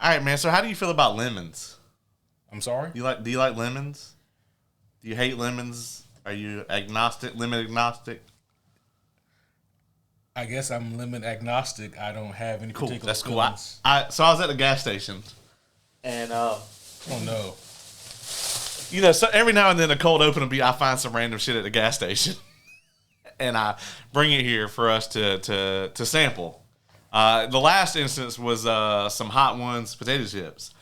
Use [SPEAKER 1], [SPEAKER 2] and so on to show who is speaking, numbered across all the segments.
[SPEAKER 1] right, man. So how do you feel about lemons?
[SPEAKER 2] I'm sorry?
[SPEAKER 1] Do you like lemons? Do you hate lemons? Are you agnostic, lemon agnostic?
[SPEAKER 2] I guess I'm lemon agnostic. I don't have any particular
[SPEAKER 1] That's cool.
[SPEAKER 2] feelings.
[SPEAKER 1] So I was at the gas station. And,
[SPEAKER 2] oh, no.
[SPEAKER 1] You know, so every now and then a cold open will be, I find some random shit at the gas station. And I bring it here for us to sample. The last instance was some Hot Ones potato chips.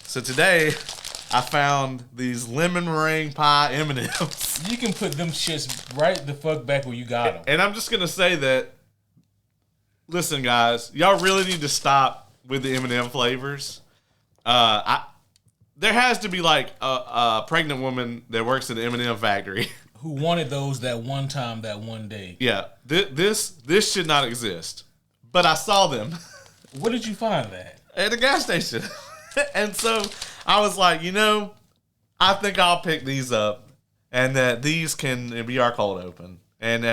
[SPEAKER 1] So today, I found these lemon meringue pie M&Ms.
[SPEAKER 2] You can put them shits right the fuck back where you got them.
[SPEAKER 1] And I'm just going to say that, listen, guys, y'all really need to stop with the M&M flavors. There has to be like a pregnant woman that works at the M&M factory
[SPEAKER 2] who wanted those that one time, that one day. Yeah,
[SPEAKER 1] this should not exist. But I saw them.
[SPEAKER 2] Where did you find that?
[SPEAKER 1] At the gas station. And so I was like, I think I'll pick these up, and that these can be our cold open. And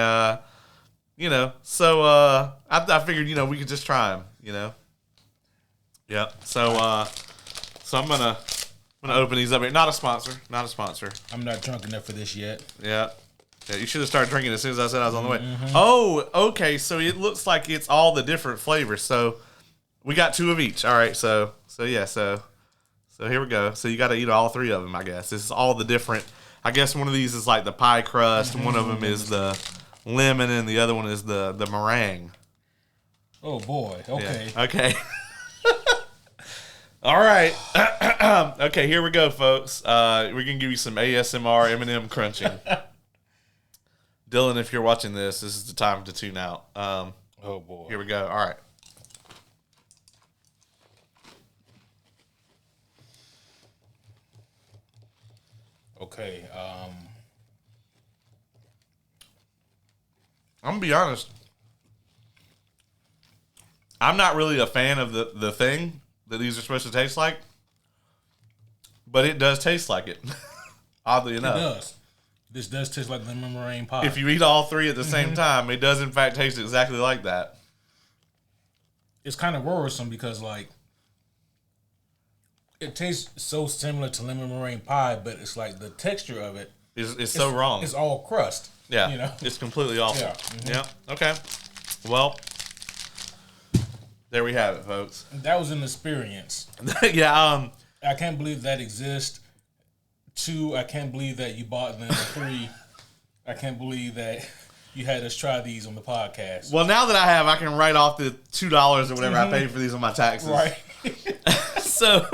[SPEAKER 1] so I figured we could just try them. Yeah. So I'm gonna open these up here. Not a sponsor.
[SPEAKER 2] I'm not drunk enough for this yet.
[SPEAKER 1] Yeah, you should have started drinking as soon as I said I was on the way. Mm-hmm. Oh, okay. So it looks like it's all the different flavors. So we got 2 of each. All right. So here we go. So you got to eat all 3 of them, I guess. This is all the different. I guess one of these is like the pie crust. Mm-hmm. One of them is the lemon, and the other one is the meringue.
[SPEAKER 2] Oh boy. Okay.
[SPEAKER 1] Yeah. Okay. All right. Okay, here we go, folks. We're going to give you some ASMR M&M crunching. Dylan, if you're watching this is the time to tune out.
[SPEAKER 2] Oh, boy.
[SPEAKER 1] Here we go. All right.
[SPEAKER 2] Okay.
[SPEAKER 1] I'm going to be honest. I'm not really a fan of the thing that these are supposed to taste like, but it does taste like it. Oddly enough,
[SPEAKER 2] it does. This does taste like lemon meringue pie.
[SPEAKER 1] If you eat all 3 at the same time, it does in fact taste exactly like that.
[SPEAKER 2] It's kind of worrisome because it tastes so similar to lemon meringue pie, but it's like the texture of it
[SPEAKER 1] is so wrong.
[SPEAKER 2] It's all crust.
[SPEAKER 1] Yeah, it's completely awful. Yeah. Mm-hmm. Yeah. Okay. Well. There we have it, folks.
[SPEAKER 2] That was an experience.
[SPEAKER 1] Yeah.
[SPEAKER 2] I can't believe that exists. 2, I can't believe that you bought them. 3, I can't believe that you had us try these on the podcast.
[SPEAKER 1] Well, now that I can write off the $2 or whatever I paid for these on my taxes.
[SPEAKER 2] Right.
[SPEAKER 1] So,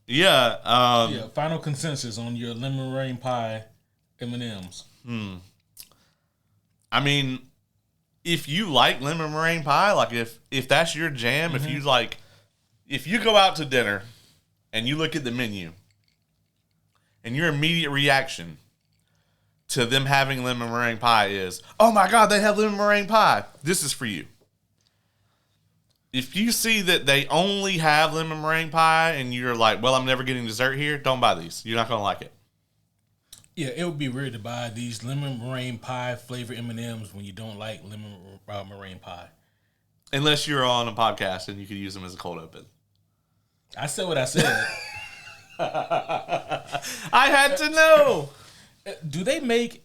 [SPEAKER 2] yeah. Final consensus on your lemon meringue pie M&Ms.
[SPEAKER 1] I mean, if you like lemon meringue pie, like if that's your jam, mm-hmm. if you go out to dinner and you look at the menu and your immediate reaction to them having lemon meringue pie is, oh my God, they have lemon meringue pie, this is for you. If you see that they only have lemon meringue pie and you're like, well, I'm never getting dessert here, don't buy these. You're not going to like it.
[SPEAKER 2] Yeah, it would be weird to buy these lemon meringue pie flavored M&Ms when you don't like lemon meringue pie.
[SPEAKER 1] Unless you're on a podcast and you could use them as a cold open.
[SPEAKER 2] I said what I said.
[SPEAKER 1] I had to know.
[SPEAKER 2] Do they make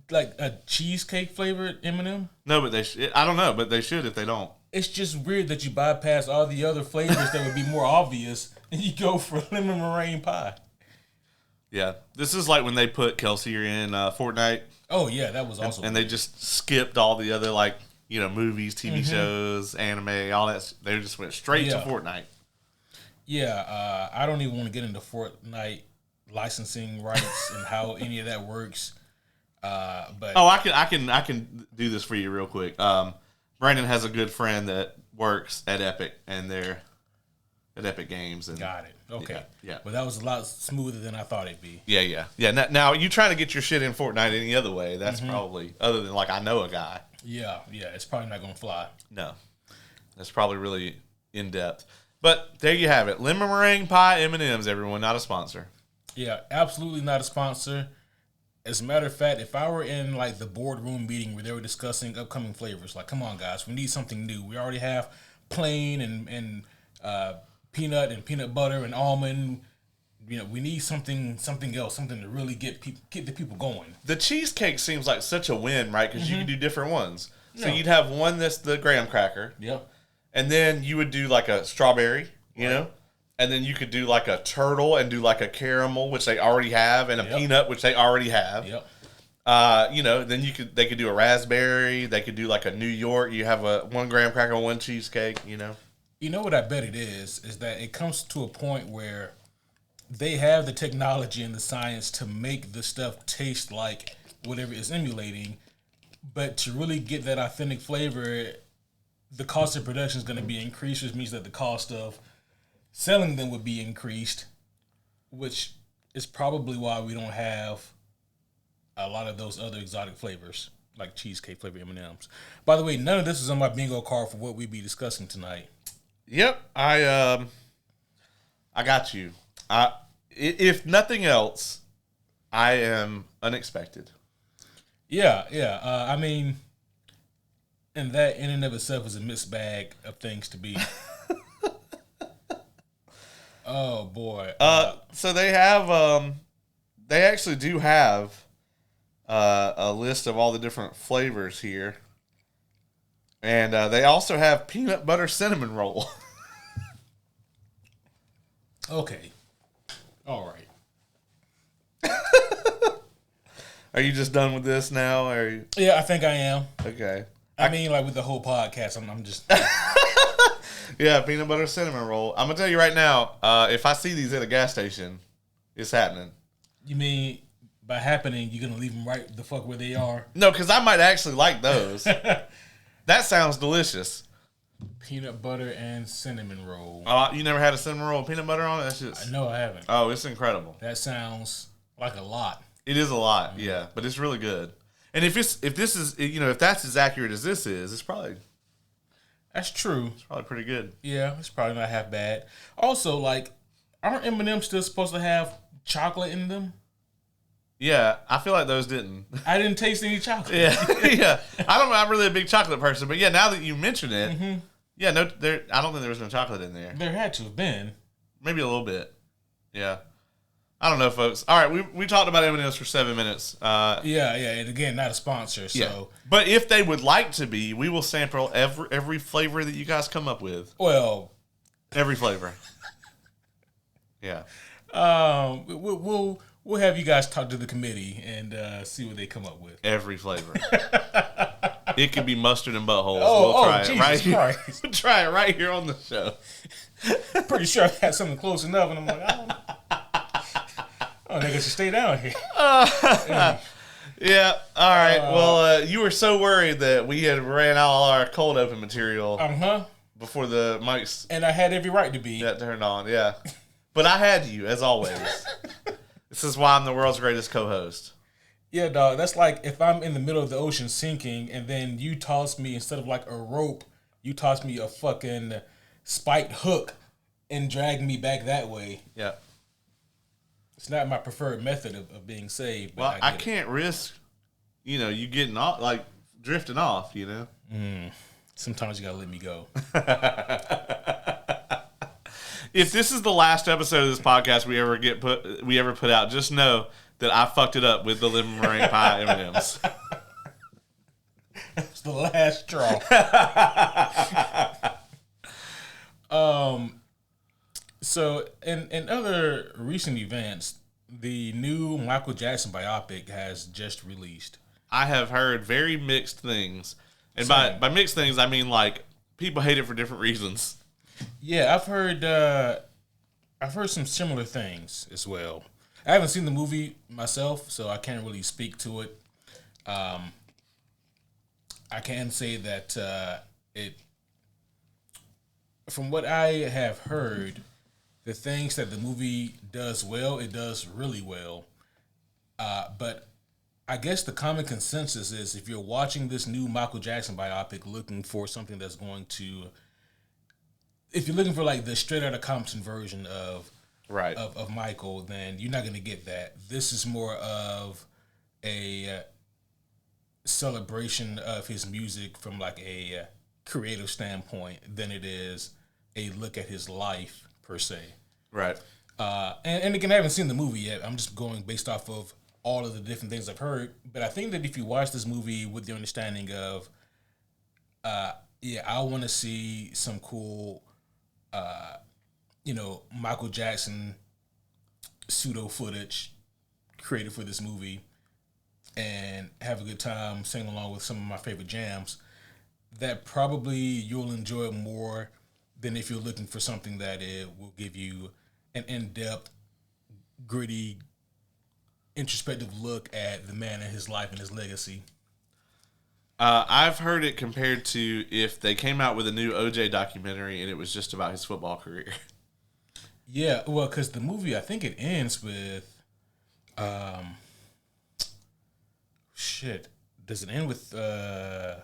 [SPEAKER 2] like a cheesecake flavored M&M?
[SPEAKER 1] No, but I don't know, but they should if they don't.
[SPEAKER 2] It's just weird that you bypass all the other flavors that would be more obvious and you go for lemon meringue pie.
[SPEAKER 1] Yeah, this is like when they put Kelsey in Fortnite.
[SPEAKER 2] Oh yeah, that was awesome.
[SPEAKER 1] And they just skipped all the other movies, TV shows, anime, all that. They just went straight to Fortnite.
[SPEAKER 2] Yeah, I don't even want to get into Fortnite licensing rights and how any of that works. But
[SPEAKER 1] I can do this for you real quick. Brandon has a good friend that works at Epic, and they're at Epic Games. And
[SPEAKER 2] got it. Okay.
[SPEAKER 1] Yeah.
[SPEAKER 2] Well, that was a lot smoother than I thought it'd be.
[SPEAKER 1] Yeah. Now you trying to get your shit in Fortnite any other way? That's probably other than I know a guy.
[SPEAKER 2] Yeah. It's probably not gonna fly.
[SPEAKER 1] No, that's probably really in depth. But there you have it. Lemon meringue pie M&Ms. Everyone, not a sponsor.
[SPEAKER 2] Yeah, absolutely not a sponsor. As a matter of fact, if I were in the boardroom meeting where they were discussing upcoming flavors, come on guys, we need something new. We already have plain and peanut and peanut butter and almond. We need something else, something to really get the people going.
[SPEAKER 1] The cheesecake seems like such a win, right? Because you can do different ones. So
[SPEAKER 2] Yeah.
[SPEAKER 1] you'd have one that's the graham cracker.
[SPEAKER 2] Yep.
[SPEAKER 1] And then you would do like a strawberry, you know? And then you could do like a turtle and do like a caramel, which they already have, and a peanut, which they already have.
[SPEAKER 2] Yep.
[SPEAKER 1] Then they could do a raspberry. They could do like a New York. You have a 1 graham cracker, 1 cheesecake, you know?
[SPEAKER 2] You know what I bet it is that it comes to a point where they have the technology and the science to make the stuff taste like whatever it's emulating, but to really get that authentic flavor, the cost of production is going to be increased, which means that the cost of selling them would be increased, which is probably why we don't have a lot of those other exotic flavors, like cheesecake flavor M&Ms. By the way, none of this is on my bingo card for what we be discussing tonight.
[SPEAKER 1] Yep, I got you. If nothing else, I am unexpected.
[SPEAKER 2] Yeah. I mean, and that in and of itself is a mixed bag of things to be. Oh boy.
[SPEAKER 1] So they have they actually do have a list of all the different flavors here, and they also have peanut butter cinnamon roll.
[SPEAKER 2] Okay. All right.
[SPEAKER 1] Are you just done with this now? Or are you...
[SPEAKER 2] Yeah, I think I am.
[SPEAKER 1] Okay.
[SPEAKER 2] I mean, like with the whole podcast, I'm just.
[SPEAKER 1] Yeah, peanut butter cinnamon roll. I'm gonna tell you right now. If I see these at a gas station, it's happening.
[SPEAKER 2] You mean by happening, you're gonna leave them right the fuck where they are?
[SPEAKER 1] No, because I might actually like those. That sounds delicious.
[SPEAKER 2] Peanut butter and cinnamon roll.
[SPEAKER 1] You never had a cinnamon roll with peanut butter on it? That's just...
[SPEAKER 2] No, I haven't.
[SPEAKER 1] Oh, it's incredible.
[SPEAKER 2] That sounds like a lot.
[SPEAKER 1] It is a lot, yeah, but it's really good. And if that's as accurate as this is, it's probably
[SPEAKER 2] That's true.
[SPEAKER 1] pretty good.
[SPEAKER 2] Yeah, it's probably not half bad. Also, like, aren't M&M's still supposed to have chocolate in them?
[SPEAKER 1] Yeah, I feel like those didn't.
[SPEAKER 2] I didn't taste any chocolate.
[SPEAKER 1] Yeah. I'm not really a big chocolate person, but yeah, now that you mention it, yeah, no, I don't think there was no chocolate in there.
[SPEAKER 2] There had to have been.
[SPEAKER 1] Maybe a little bit. Yeah. I don't know, folks. All right, we talked about M&M's for 7 minutes.
[SPEAKER 2] Yeah, and again, not a sponsor, so.
[SPEAKER 1] Yeah. But if they would like to be, we will sample every flavor that you guys come up with.
[SPEAKER 2] Well.
[SPEAKER 1] Every flavor. Yeah.
[SPEAKER 2] We'll have you guys talk to the committee and see what they come up with.
[SPEAKER 1] Every flavor. It could be mustard and buttholes.
[SPEAKER 2] We'll
[SPEAKER 1] try it
[SPEAKER 2] Jesus
[SPEAKER 1] right
[SPEAKER 2] Christ.
[SPEAKER 1] here. We'll try it right here on the show.
[SPEAKER 2] Pretty sure I had something close enough, and I'm like, I think I should stay down here.
[SPEAKER 1] Yeah. All right. Well, you were so worried that we had ran out all our cold open material before the mics.
[SPEAKER 2] And I had every right to be.
[SPEAKER 1] That turned on, yeah. But I had you, as always. This is why I'm the world's greatest co-host.
[SPEAKER 2] Yeah, dog. That's like if I'm in the middle of the ocean sinking, and then you toss me, instead of like a rope, you toss me a fucking spiked hook and drag me back that way.
[SPEAKER 1] Yeah.
[SPEAKER 2] It's not my preferred method of being saved. But
[SPEAKER 1] Well, I can't risk, you getting off, like drifting off,
[SPEAKER 2] Sometimes you gotta let me go.
[SPEAKER 1] If this is the last episode of this podcast we ever put out, just know that I fucked it up with the lemon meringue pie M&Ms.
[SPEAKER 2] It's the last straw. So in other recent events, the new Michael Jackson biopic has just released.
[SPEAKER 1] I have heard very mixed things, and by mixed things I mean like people hate it for different reasons.
[SPEAKER 2] Yeah, I've heard some similar things as well. I haven't seen the movie myself, so I can't really speak to it. I can say that from what I have heard, the things that the movie does well, it does really well. But I guess the common consensus is if you're watching this new Michael Jackson biopic looking for something that's going to, if you're looking for like the straight outta Compton version of Michael, then you're not going to get that. This is more of a celebration of his music from like a creative standpoint than it is a look at his life per se.
[SPEAKER 1] Right.
[SPEAKER 2] And again, I haven't seen the movie yet. I'm just going based off of all of the different things I've heard. But I think that if you watch this movie with the understanding of, I want to see some cool, Michael Jackson pseudo footage created for this movie, and have a good time singing along with some of my favorite jams, that probably you'll enjoy it more than if you're looking for something that it will give you an in-depth, gritty, introspective look at the man and his life and his legacy.
[SPEAKER 1] I've heard it compared to if they came out with a new OJ documentary and it was just about his football career.
[SPEAKER 2] Yeah, well, because the movie, I think it ends with, does it end with, I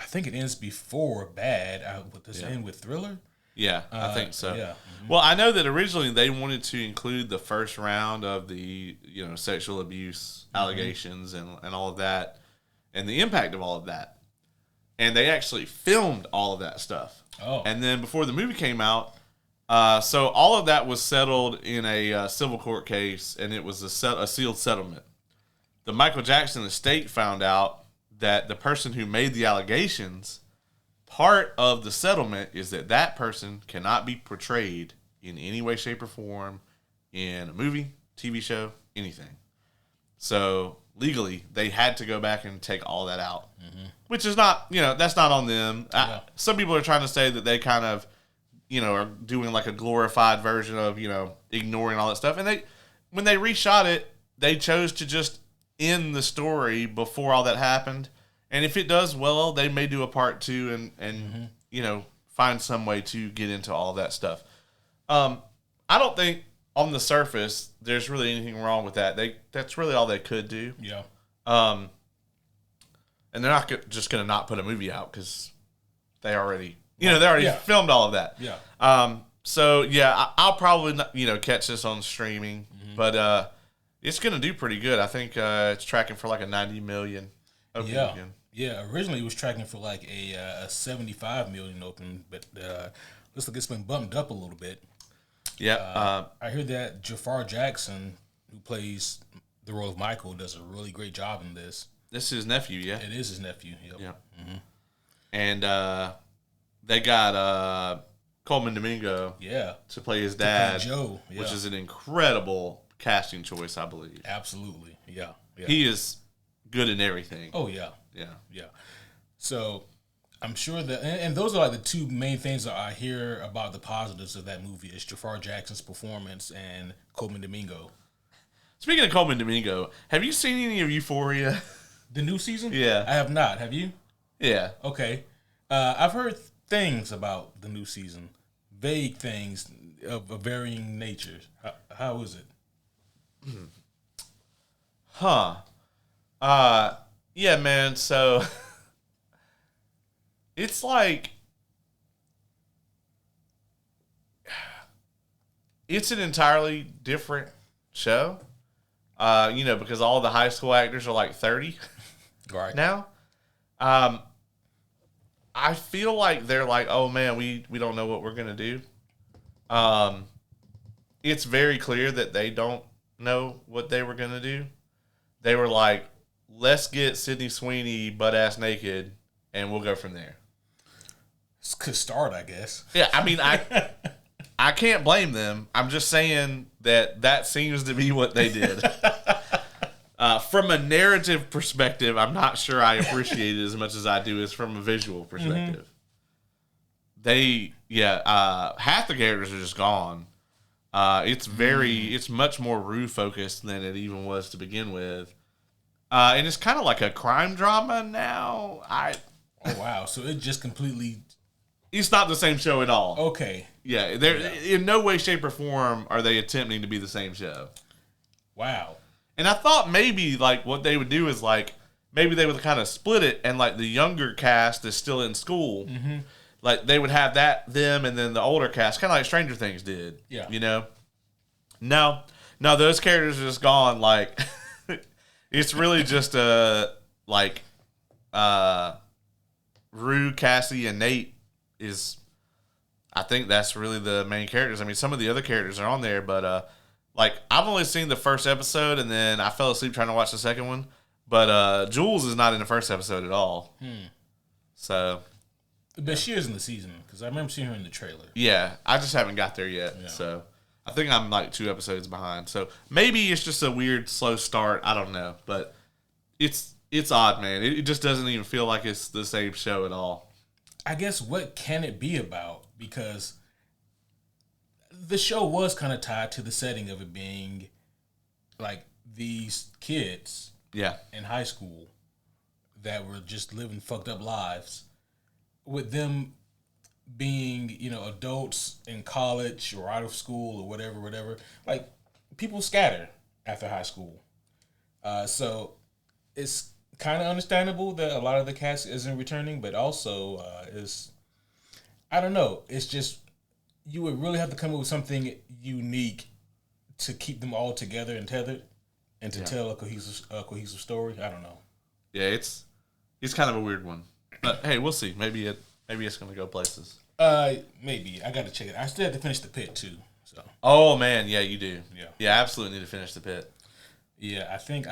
[SPEAKER 2] think it ends before Bad. Does it end with Thriller?
[SPEAKER 1] Yeah, I think so.
[SPEAKER 2] Yeah.
[SPEAKER 1] Mm-hmm. Well, I know that originally they wanted to include the first round of the, sexual abuse allegations and all of that, and the impact of all of that. And they actually filmed all of that stuff.
[SPEAKER 2] Oh.
[SPEAKER 1] And then before the movie came out, so all of that was settled in a civil court case, and it was a sealed settlement. The Michael Jackson estate found out that the person who made the allegations, part of the settlement is that person cannot be portrayed in any way, shape, or form in a movie, TV show, anything. So legally, they had to go back and take all that out, which is not, that's not on them.
[SPEAKER 2] Yeah.
[SPEAKER 1] Some people are trying to say that they kind of, are doing like a glorified version of, ignoring all that stuff. And when they reshot it, they chose to just end the story before all that happened. And if it does well, they may do a part 2 and find some way to get into all of that stuff. I don't think on the surface there's really anything wrong with that. That's really all they could do.
[SPEAKER 2] Yeah.
[SPEAKER 1] And they're not just going to not put a movie out because they already, filmed all of that.
[SPEAKER 2] Yeah.
[SPEAKER 1] So yeah, I'll probably not, catch this on streaming, but it's going to do pretty good. I think it's tracking for like a 90 million opening weekend.
[SPEAKER 2] Yeah, originally it was tracking for like a 75 million opening, but looks like it's been bumped up a little bit.
[SPEAKER 1] Yeah.
[SPEAKER 2] I hear that Jafar Jackson, who plays the role of Michael, does a really great job in this.
[SPEAKER 1] This is his nephew, yeah?
[SPEAKER 2] It is his nephew, yep.
[SPEAKER 1] Yeah. Mm-hmm. And they got Coleman Domingo to play his dad,
[SPEAKER 2] Joe,
[SPEAKER 1] which is an incredible casting choice, I believe.
[SPEAKER 2] Absolutely, yeah.
[SPEAKER 1] He is good in everything.
[SPEAKER 2] Oh, yeah.
[SPEAKER 1] Yeah.
[SPEAKER 2] So I'm sure that, and those are like the two main things that I hear about the positives of that movie is Jafar Jackson's performance and Coleman Domingo.
[SPEAKER 1] Speaking of Coleman Domingo, have you seen any of Euphoria?
[SPEAKER 2] The new season?
[SPEAKER 1] Yeah.
[SPEAKER 2] I have not. Have you?
[SPEAKER 1] Yeah.
[SPEAKER 2] Okay. I've heard things about the new season, vague things of varying natures. How is it?
[SPEAKER 1] Huh. Yeah, man. So it's like it's an entirely different show. Because all the high school actors are like 30
[SPEAKER 2] right
[SPEAKER 1] now. I feel like they're like, oh man, we don't know what we're gonna do. It's very clear that they don't know what they were gonna do. They were like, let's get Sydney Sweeney butt-ass naked, and we'll go from there.
[SPEAKER 2] It's a good start, I guess.
[SPEAKER 1] Yeah, I mean, I can't blame them. I'm just saying that seems to be what they did. From a narrative perspective, I'm not sure I appreciate it as much as I do as from a visual perspective. Half the characters are just gone. It's much more Rue focused than it even was to begin with. And it's kind of like a crime drama now.
[SPEAKER 2] Oh wow! So it just completely.
[SPEAKER 1] It's not the same show at all.
[SPEAKER 2] Okay.
[SPEAKER 1] Yeah, they're in no way, shape, or form are they attempting to be the same show.
[SPEAKER 2] Wow.
[SPEAKER 1] And I thought maybe like what they would do is like maybe they would kind of split it, and like the younger cast is still in school. Mm-hmm. Like they would have them, and then the older cast, kind of like Stranger Things did.
[SPEAKER 2] Yeah.
[SPEAKER 1] No, those characters are just gone. Like it's really just Rue, Cassie, and Nate is, I think that's really the main characters. I mean, some of the other characters are on there, but like I've only seen the first episode, and then I fell asleep trying to watch the second one. But Jules is not in the first episode at all. So,
[SPEAKER 2] but she is in the season because I remember seeing her in the trailer.
[SPEAKER 1] Yeah, I just haven't got there yet.
[SPEAKER 2] Yeah.
[SPEAKER 1] So I think I'm like 2 episodes behind. So maybe it's just a weird slow start. I don't know, but it's odd, man. It just doesn't even feel like it's the same show at all.
[SPEAKER 2] I guess what can it be about? Because the show was kind of tied to the setting of it being like these kids in high school that were just living fucked up lives, with them being, adults in college or out of school or whatever. Like, people scatter after high school. So it's kind of understandable that a lot of the cast isn't returning, but also I don't know. It's just, you would really have to come up with something unique to keep them all together and tethered and to tell a cohesive story. I don't know. Yeah,
[SPEAKER 1] it's kind of a weird one. But hey, we'll see. Maybe it's going to go places.
[SPEAKER 2] Maybe. I got to check it. I still have to finish The Pit too. So.
[SPEAKER 1] Oh man, yeah, you do.
[SPEAKER 2] Yeah.
[SPEAKER 1] Yeah, I absolutely need to finish The Pit.
[SPEAKER 2] Yeah, I think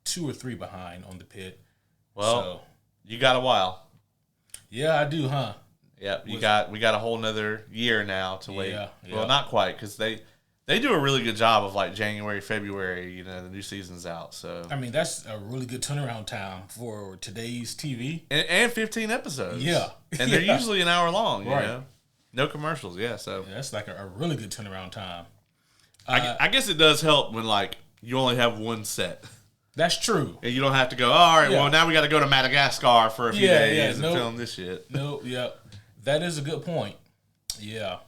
[SPEAKER 2] 2 or 3 behind on The Pit.
[SPEAKER 1] Well, you got a while.
[SPEAKER 2] Yeah, I do, huh?
[SPEAKER 1] Yep, we got a whole nother year now to wait.
[SPEAKER 2] Yeah.
[SPEAKER 1] Well, not quite, because they do a really good job of like January, February. The new season's out. So
[SPEAKER 2] I mean, that's a really good turnaround time for today's TV.
[SPEAKER 1] And 15 episodes.
[SPEAKER 2] Yeah,
[SPEAKER 1] and they're usually an hour long.
[SPEAKER 2] Right.
[SPEAKER 1] You know, no commercials. Yeah, so
[SPEAKER 2] that's like a really good turnaround time.
[SPEAKER 1] I guess it does help when like you only have one set.
[SPEAKER 2] That's true.
[SPEAKER 1] And you don't have to go, all right, well, now we got to go to Madagascar for a few days and film this shit.
[SPEAKER 2] No, yeah. That is a good point. Yeah.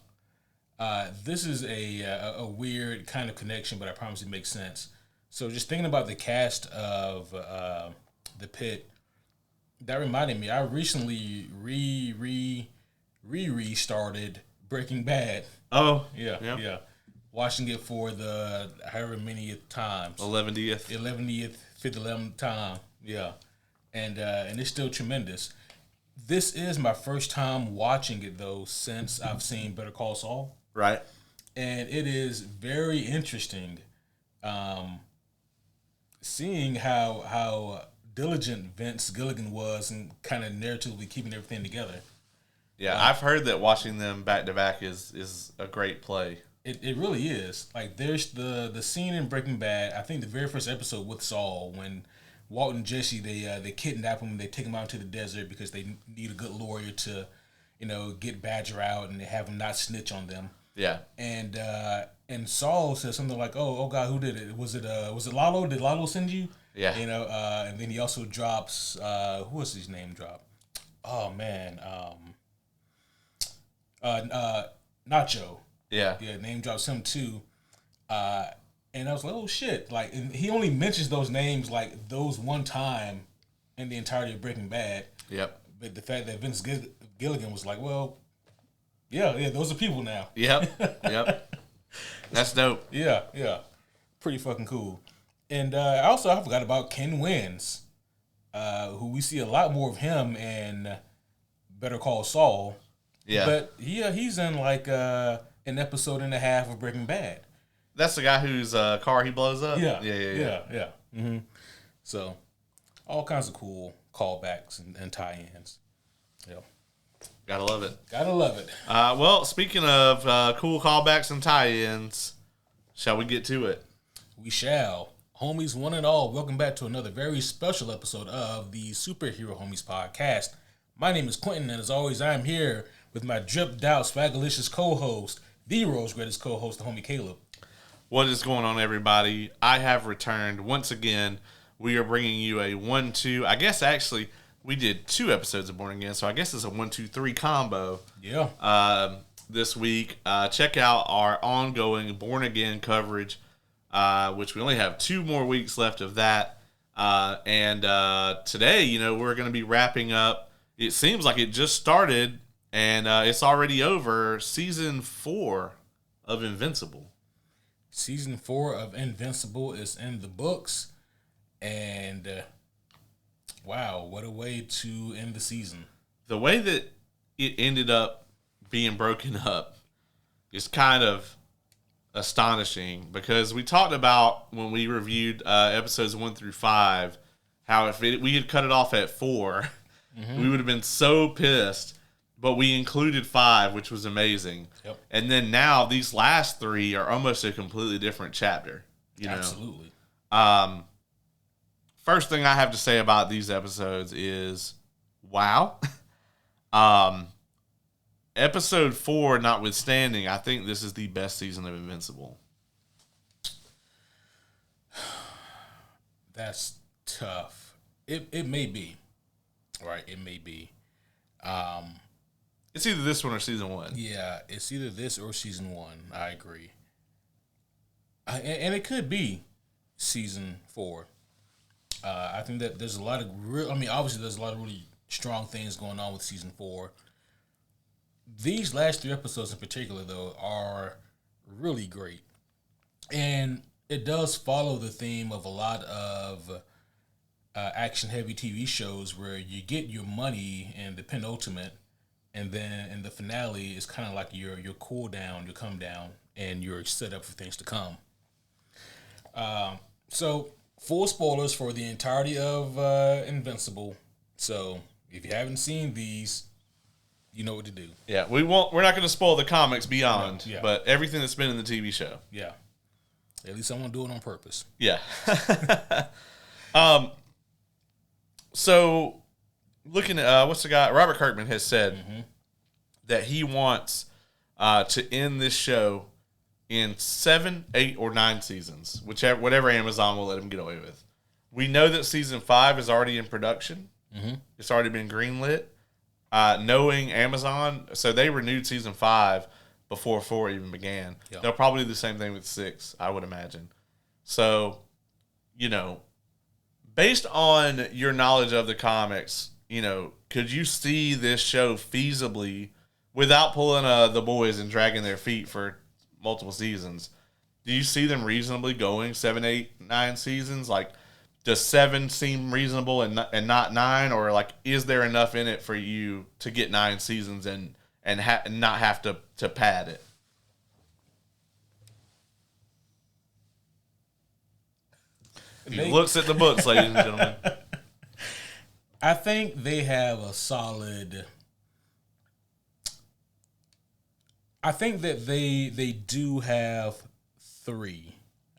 [SPEAKER 2] This is a weird kind of connection, but I promise it makes sense. So just thinking about the cast of The Pit, that reminded me, I recently restarted Breaking Bad.
[SPEAKER 1] Oh.
[SPEAKER 2] Yeah. Watching it for the however many times.
[SPEAKER 1] 11th,
[SPEAKER 2] 5th, 11th time. Yeah. And it's still tremendous. This is my first time watching it, though, since I've seen Better Call Saul.
[SPEAKER 1] Right.
[SPEAKER 2] And it is very interesting seeing how diligent Vince Gilligan was and kind of narratively keeping everything together.
[SPEAKER 1] Yeah, I've heard that watching them back-to-back is a great play.
[SPEAKER 2] It really is. Like, there's the scene in Breaking Bad, I think the very first episode with Saul, when Walt and Jesse, they kidnap him and they take him out to the desert because they need a good lawyer to, get Badger out and have him not snitch on them.
[SPEAKER 1] Yeah.
[SPEAKER 2] And Saul says something like, "Oh God, who did it? Was it Lalo? Did Lalo send you?"
[SPEAKER 1] Yeah.
[SPEAKER 2] And then he also drops who was his name drop? Oh man, Nacho.
[SPEAKER 1] Yeah.
[SPEAKER 2] Yeah, name drops him too. And I was like, oh shit! Like, and he only mentions those names like those one time in the entirety of Breaking Bad.
[SPEAKER 1] Yep.
[SPEAKER 2] But the fact that Vince Gilligan was like, well, yeah, those are people now.
[SPEAKER 1] Yep. That's dope.
[SPEAKER 2] Yeah. Pretty fucking cool. And I forgot about Ken Wins, who we see a lot more of him in Better Call Saul.
[SPEAKER 1] Yeah.
[SPEAKER 2] But he's in like an episode and a half of Breaking Bad.
[SPEAKER 1] That's the guy whose car he blows up?
[SPEAKER 2] Yeah.
[SPEAKER 1] Mm-hmm.
[SPEAKER 2] So, all kinds of cool callbacks and tie-ins. Yeah.
[SPEAKER 1] Gotta love it. Well, speaking of cool callbacks and tie-ins, shall we get to it?
[SPEAKER 2] We shall. Homies, one and all, welcome back to another very special episode of the Superhero Homies podcast. My name is Quentin, and as always, I am here with my dripped out, swagalicious co-host, the world's greatest co-host, the homie Caleb.
[SPEAKER 1] What is going on, everybody? I have returned once again. We are bringing you a 1-2. I guess actually we did 2 episodes of Born Again, so I guess it's a 1-2-3 combo.
[SPEAKER 2] Yeah.
[SPEAKER 1] This week, check out our ongoing Born Again coverage, which we only have 2 more weeks left of that. And today, we're going to be wrapping up. It seems like it just started, and it's already over. Season 4 of Invincible.
[SPEAKER 2] Season 4 of Invincible is in the books, and Wow, what a way to end the season.
[SPEAKER 1] The way that it ended up being broken up is kind of astonishing because we talked about when we reviewed episodes 1 through 5 how if we had cut it off at 4, we would have been so pissed. But we included 5, which was amazing.
[SPEAKER 2] Yep.
[SPEAKER 1] And then now these last 3 are almost a completely different chapter. You know?
[SPEAKER 2] Absolutely.
[SPEAKER 1] First thing I have to say about these episodes is, wow. Episode 4 notwithstanding, I think this is the best season of Invincible.
[SPEAKER 2] That's tough. It may be. Right, it may be.
[SPEAKER 1] It's either this one or season 1.
[SPEAKER 2] Yeah, it's either this or season 1. I agree. And it could be season 4. I think that there's a lot of obviously there's a lot of really strong things going on with season 4. These last 3 episodes in particular, though, are really great. And it does follow the theme of a lot of action-heavy TV shows where you get your money in the penultimate, and then in the finale, it's kind of like your cool down, your come down, and you're set up for things to come. So, full spoilers for the entirety of Invincible. So, if you haven't seen these, you know what to do.
[SPEAKER 1] Yeah, we're not going to spoil the comics beyond,
[SPEAKER 2] yeah.
[SPEAKER 1] but everything that's been in the TV show.
[SPEAKER 2] Yeah. At least someone do it on purpose.
[SPEAKER 1] Yeah. So, looking at what's the guy? Robert Kirkman has said that he wants to end this show in 7, 8, or 9 seasons, whatever Amazon will let him get away with. We know that season 5 is already in production. It's already been greenlit. Knowing Amazon, so they renewed season 5 before 4 even began. Yeah. They'll probably do the same thing with 6, I would imagine. So, based on your knowledge of the comics, could you see this show feasibly, without pulling The Boys and dragging their feet for multiple seasons, do you see them reasonably going 7, 8, 9 seasons? Like, does 7 seem reasonable and not 9? Or, like, is there enough in it for you to get 9 seasons and not have to pad it? He looks at the books, ladies and gentlemen.
[SPEAKER 2] I think they have a solid. I think that they do have 3.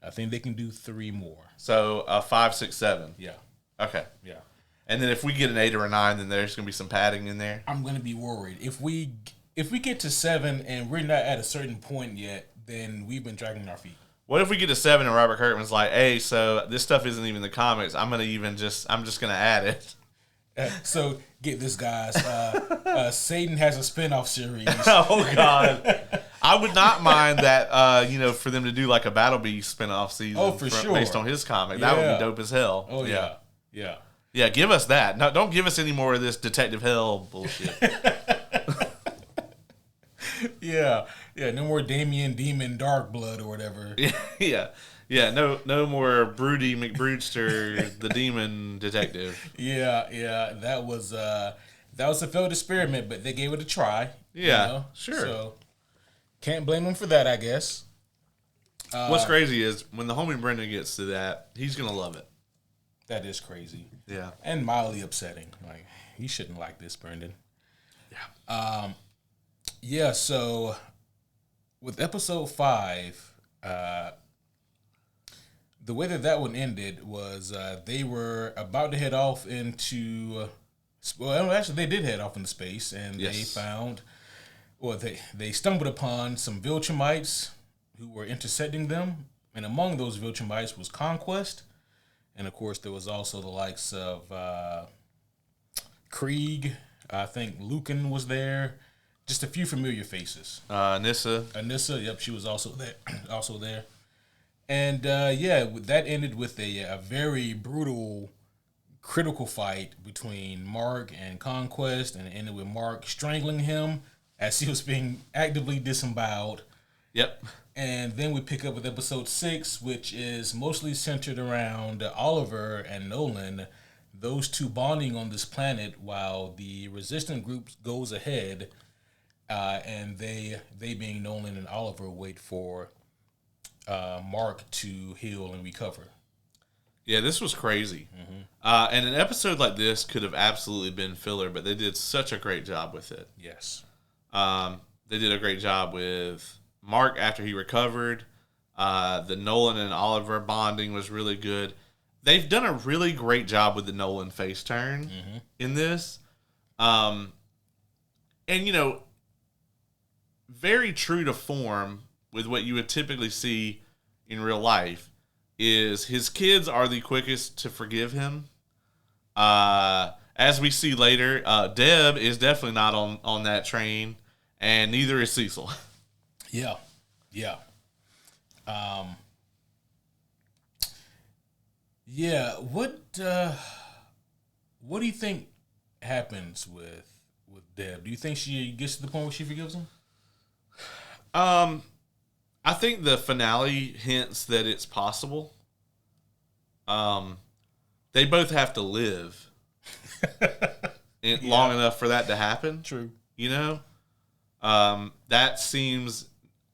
[SPEAKER 2] I think they can do 3 more.
[SPEAKER 1] So 5, 6, 7.
[SPEAKER 2] Yeah.
[SPEAKER 1] Okay.
[SPEAKER 2] Yeah.
[SPEAKER 1] And then if we get an 8 or a 9, then there's going to be some padding in there.
[SPEAKER 2] I'm going to be worried if we get to 7 and we're not at a certain point yet, then we've been dragging our feet.
[SPEAKER 1] What if we get to 7 and Robert Kirkman's like, hey, so this stuff isn't even the comics. I'm just going to add it.
[SPEAKER 2] So get this, guys. Satan has a spinoff series.
[SPEAKER 1] Oh God, I would not mind that. For them to do like a Battle Beast spinoff season.
[SPEAKER 2] Oh, for sure,
[SPEAKER 1] based on his comic. That would be dope as hell.
[SPEAKER 2] Oh yeah, yeah.
[SPEAKER 1] Yeah, give us that. No, don't give us any more of this Detective Hell bullshit.
[SPEAKER 2] Yeah. No more Damien Demon Darkblood or whatever.
[SPEAKER 1] Yeah. No more Broody McBroodster, the demon detective.
[SPEAKER 2] Yeah. That was a failed experiment, but they gave it a try.
[SPEAKER 1] Yeah, sure.
[SPEAKER 2] So can't blame them for that, I guess.
[SPEAKER 1] What's crazy is when the homie Brendan gets to that, he's gonna love it.
[SPEAKER 2] That is crazy.
[SPEAKER 1] Yeah,
[SPEAKER 2] and mildly upsetting. Like, he shouldn't like this, Brendan.
[SPEAKER 1] Yeah.
[SPEAKER 2] Yeah. So with episode 5, the way that one ended was they were about to head off into. Well, actually, they did head off into space, and they found, or they stumbled upon some Viltrumites who were intercepting them, and among those Viltrumites was Conquest, and of course there was also the likes of Krieg. I think Lucan was there. Just a few familiar faces.
[SPEAKER 1] Anissa.
[SPEAKER 2] Yep, she was also there. And that ended with a very brutal, critical fight between Mark and Conquest, and it ended with Mark strangling him as he was being actively disemboweled.
[SPEAKER 1] Yep.
[SPEAKER 2] And then we pick up with episode 6, which is mostly centered around Oliver and Nolan those two bonding on this planet while the resistant group goes ahead, and they being Nolan and Oliver wait for Mark to heal and recover.
[SPEAKER 1] Yeah, this was crazy. And an episode like this could have absolutely been filler, but they did such a great job with it.
[SPEAKER 2] Yes.
[SPEAKER 1] They did a great job with Mark after he recovered. The Nolan and Oliver bonding was really good. They've done a really great job with the Nolan face turn in this. And, very true to form with what you would typically see in real life is his kids are the quickest to forgive him. As we see later, Deb is definitely not on that train, and neither is Cecil.
[SPEAKER 2] Yeah. What do you think happens with Deb? Do you think she gets to the point where she forgives him?
[SPEAKER 1] I think the finale hints that it's possible. They both have to live long enough for that to happen.
[SPEAKER 2] True.
[SPEAKER 1] That seems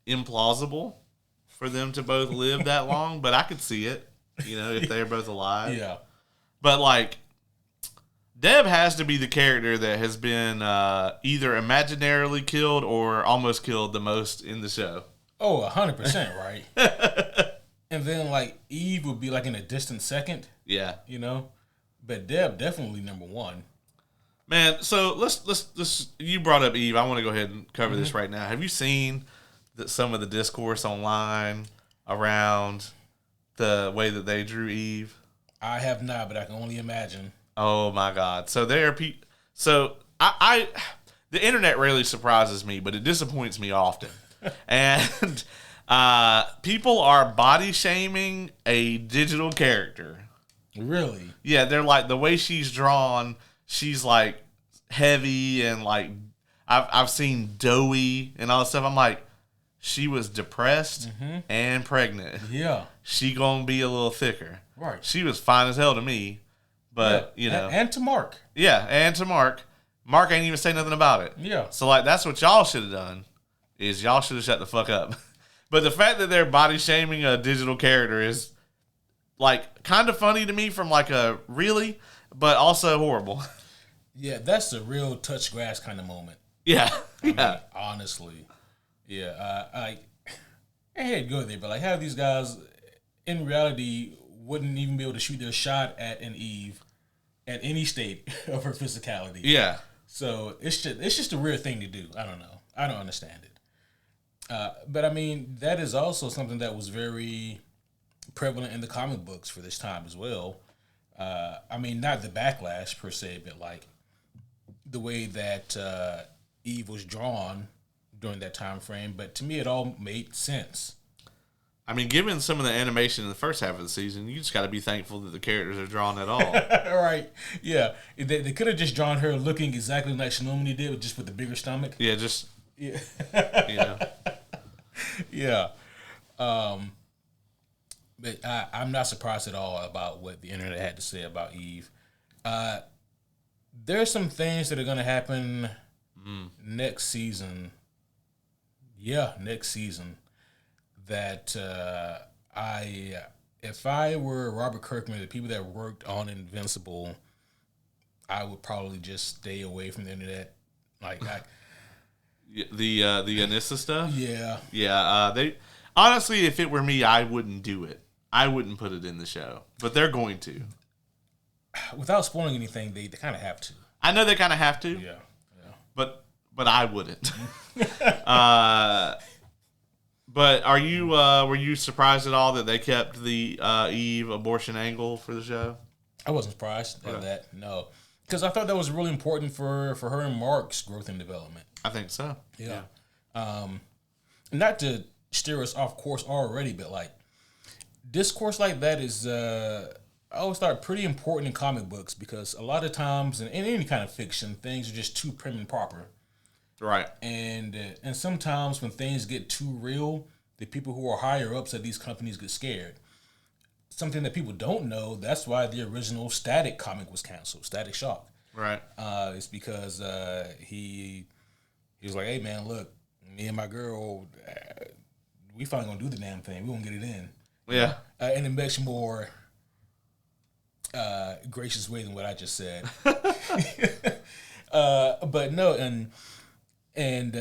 [SPEAKER 1] implausible for them to both live that long, but I could see it, if they're both alive.
[SPEAKER 2] Yeah.
[SPEAKER 1] But, Deb has to be the character that has been either imaginarily killed or almost killed the most in the show.
[SPEAKER 2] Oh, 100%, right? And then, Eve would be, in a distant second.
[SPEAKER 1] Yeah.
[SPEAKER 2] But Deb definitely number one.
[SPEAKER 1] Man, so let's you brought up Eve. I want to go ahead and cover this right now. Have you seen some of the discourse online around the way that they drew Eve?
[SPEAKER 2] I have not, but I can only imagine.
[SPEAKER 1] Oh my God! So there are people. So I the internet rarely surprises me, but it disappoints me often. And people are body shaming a digital character.
[SPEAKER 2] Really?
[SPEAKER 1] Yeah, they're the way she's drawn. She's heavy and I've seen doughy and all that stuff. I'm like, she was depressed and pregnant.
[SPEAKER 2] Yeah.
[SPEAKER 1] She gonna be a little thicker.
[SPEAKER 2] Right.
[SPEAKER 1] She was fine as hell to me. But,
[SPEAKER 2] And to Mark.
[SPEAKER 1] Yeah, and to Mark. Mark ain't even say nothing about it.
[SPEAKER 2] Yeah.
[SPEAKER 1] So, that's what y'all should have done, is y'all should have shut the fuck up. But the fact that they're body shaming a digital character is, kind of funny to me from, a really, but also horrible.
[SPEAKER 2] Yeah, that's a real touch grass kind of moment.
[SPEAKER 1] Yeah.
[SPEAKER 2] I mean, honestly. Yeah. I hate to go there, but, have these guys, in reality, wouldn't even be able to shoot their shot at an Eve at any state of her physicality.
[SPEAKER 1] Yeah.
[SPEAKER 2] So it's just a weird thing to do. I don't know. I don't understand it. But I mean, that is also something that was very prevalent in the comic books for this time as well. I mean, not the backlash per se, but the way that Eve was drawn during that time frame. But to me, it all made sense.
[SPEAKER 1] I mean, given some of the animation in the first half of the season, you just got to be thankful that the characters are drawn at all.
[SPEAKER 2] Right. Yeah. They could have just drawn her looking exactly like Shinomini did, just with the bigger stomach.
[SPEAKER 1] Yeah, just...
[SPEAKER 2] Yeah.
[SPEAKER 1] Yeah.
[SPEAKER 2] But I'm not surprised at all about what the internet had to say about Eve. There's some things that are going to happen next season. Yeah, next season. That if I were Robert Kirkman, the people that worked on Invincible, I would probably just stay away from the internet.
[SPEAKER 1] The Anissa stuff?
[SPEAKER 2] Yeah.
[SPEAKER 1] Yeah. They honestly, if it were me, I wouldn't do it. I wouldn't put it in the show. But they're going to.
[SPEAKER 2] Without spoiling anything, they kind of have to.
[SPEAKER 1] I know they kind of have to.
[SPEAKER 2] Yeah.
[SPEAKER 1] But I wouldn't. But are you were you surprised at all that they kept the Eve abortion angle for the show?
[SPEAKER 2] I wasn't surprised at that. No. Because I thought that was really important for her and Mark's growth and development.
[SPEAKER 1] I think so.
[SPEAKER 2] Yeah. Not to steer us off course already, but discourse like that is, I always thought pretty important in comic books because a lot of times in any kind of fiction, things are just too prim and proper.
[SPEAKER 1] Right.
[SPEAKER 2] And sometimes when things get too real, the people who are higher ups at these companies get scared. something that people don't know. That's why the original Static comic was canceled. Static Shock.
[SPEAKER 1] Right.
[SPEAKER 2] It's because he was like, hey man, look, me and my girl, we finally gonna do the damn thing. We gonna get it in.
[SPEAKER 1] Yeah.
[SPEAKER 2] In a much more gracious way than what I just said. But no, and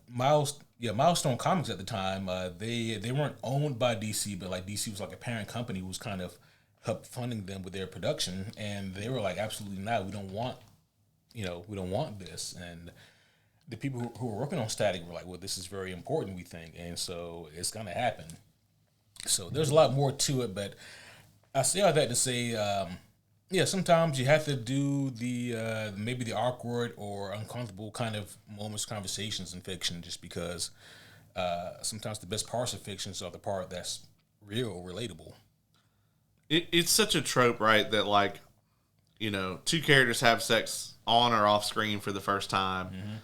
[SPEAKER 2] Milestone Comics at the time, they weren't owned by DC, but like DC was like a parent company who was kind of help funding them with their production, and they were like, absolutely not. We don't want this. And the people who were working on Static were like, well, this is very important, we think, and so it's gonna happen. So there's a lot more to it, but I say all that to say, sometimes you have to do the maybe the awkward or uncomfortable kind of moments, conversations in fiction, just because sometimes the best parts of fictions are the part that's real, relatable.
[SPEAKER 1] It's such a trope, right? That like, two characters have sex on or off screen for the first time. Mm-hmm.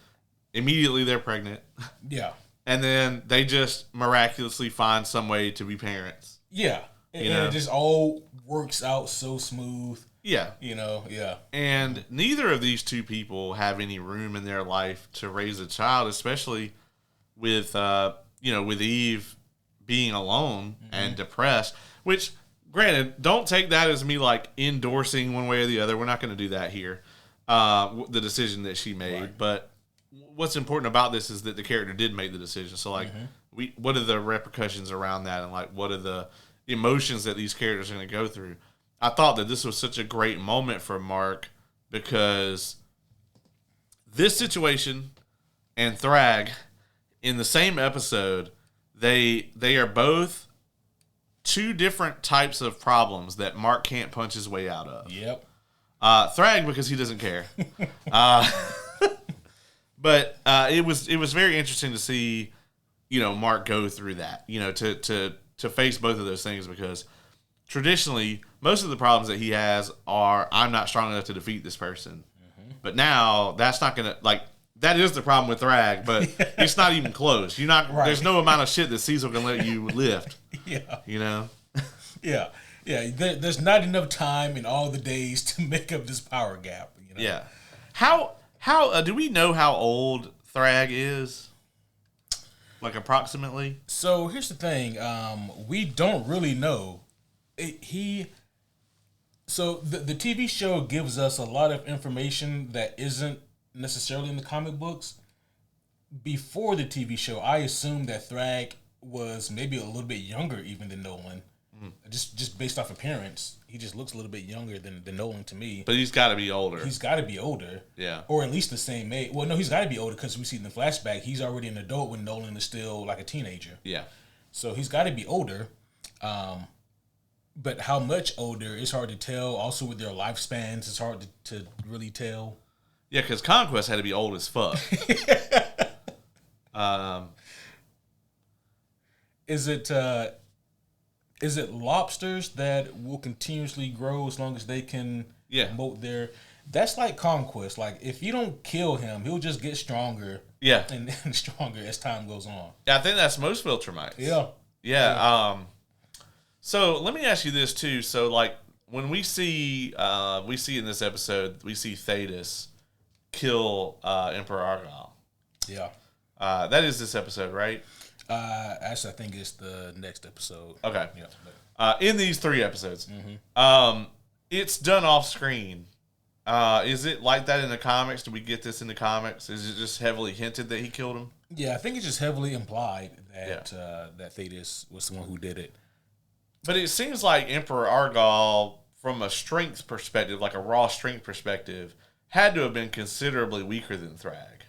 [SPEAKER 1] Immediately they're pregnant. Yeah. And then they just miraculously find some way to be parents.
[SPEAKER 2] Yeah. And it just all works out so smooth. Yeah. Yeah.
[SPEAKER 1] And neither of these two people have any room in their life to raise a child, especially with, with Eve being alone and depressed, which, granted, don't take that as me like endorsing one way or the other. We're not going to do that here. The decision that she made. Right. But what's important about this is that the character did make the decision. So like, what are the repercussions around that? And like, what are the emotions that these characters are going to go through? I thought that this was such a great moment for Mark because this situation and Thragg in the same episode, they are both two different types of problems that Mark can't punch his way out of. Yep. Thragg because he doesn't care. But it was very interesting to see, Mark go through that, to face both of those things, because traditionally most of the problems that he has are, I'm not strong enough to defeat this person. Mm-hmm. But now that's not going to, like, that is the problem with Thragg, but it's not even close. You're not, right. There's no amount of shit that Cecil can let you lift. Yeah.
[SPEAKER 2] Yeah. Yeah. There's not enough time in all the days to make up this power gap.
[SPEAKER 1] Yeah. How do we know how old Thragg is? Like approximately?
[SPEAKER 2] So here's the thing. We don't really know. So the TV show gives us a lot of information that isn't necessarily in the comic books. Before the TV show, I assumed that Thragg was maybe a little bit younger even than Nolan. Just based off appearance, he just looks a little bit younger than Nolan to me.
[SPEAKER 1] But he's got to be older.
[SPEAKER 2] He's got to be older. Yeah. Or at least the same age. Well, no, he's got to be older because we see in the flashback, he's already an adult when Nolan is still like a teenager. Yeah. So he's got to be older. But how much older, it's hard to tell. Also with their lifespans, it's hard to really tell.
[SPEAKER 1] Yeah, because Conquest had to be old as fuck.
[SPEAKER 2] Is it lobsters that will continuously grow as long as they can molt their... That's like Conquest. Like, if you don't kill him, he'll just get stronger and stronger as time goes on.
[SPEAKER 1] Yeah, I think that's most Viltrumites. Yeah. So, let me ask you this, too. So, like, when we see in this episode, we see Thetis kill Emperor Argyle. Yeah. That is this episode, right?
[SPEAKER 2] Actually, I think it's the next episode.
[SPEAKER 1] Okay. Yeah. In these 3 episodes, it's done off screen. Is it like that in the comics? Do we get this in the comics? Is it just heavily hinted that he killed him?
[SPEAKER 2] Yeah, I think it's just heavily implied that that Thetis was the one who did it.
[SPEAKER 1] But it seems like Emperor Argyle, from a strength perspective, like a raw strength perspective, had to have been considerably weaker than Thragg.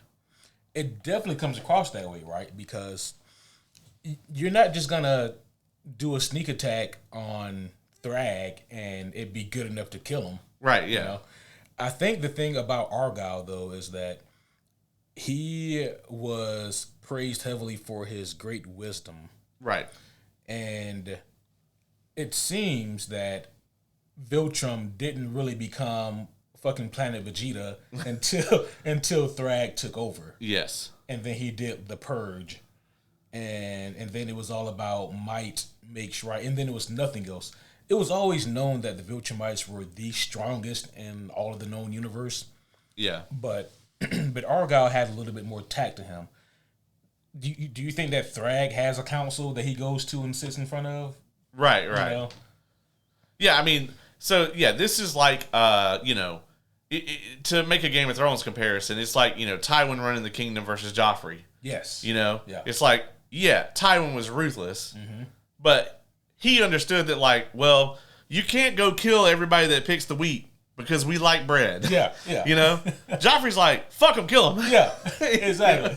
[SPEAKER 2] It definitely comes across that way, right? Because you're not just gonna do a sneak attack on Thragg and it be good enough to kill him.
[SPEAKER 1] Right, yeah.
[SPEAKER 2] I think the thing about Argyle, though, is that he was praised heavily for his great wisdom. Right. And it seems that Viltrum didn't really become fucking Planet Vegeta until Thragg took over. Yes. And then he did the purge. And then it was all about might makes right. And then it was nothing else. it was always known that the Viltrumites were the strongest in all of the known universe.
[SPEAKER 1] Yeah.
[SPEAKER 2] But but Argyle had a little bit more tact to him. Do you think that Thragg has a council that he goes to and sits in front of?
[SPEAKER 1] Right.
[SPEAKER 2] You know?
[SPEAKER 1] Yeah, I mean, so yeah, this is like, to make a Game of Thrones comparison, it's like, Tywin running the kingdom versus Joffrey.
[SPEAKER 2] Yes.
[SPEAKER 1] Yeah.
[SPEAKER 2] It's
[SPEAKER 1] like, yeah, Tywin was ruthless, but he understood that, like, well, you can't go kill everybody that picks the wheat because we like bread.
[SPEAKER 2] Yeah.
[SPEAKER 1] Joffrey's like, fuck them, kill them.
[SPEAKER 2] Yeah, exactly.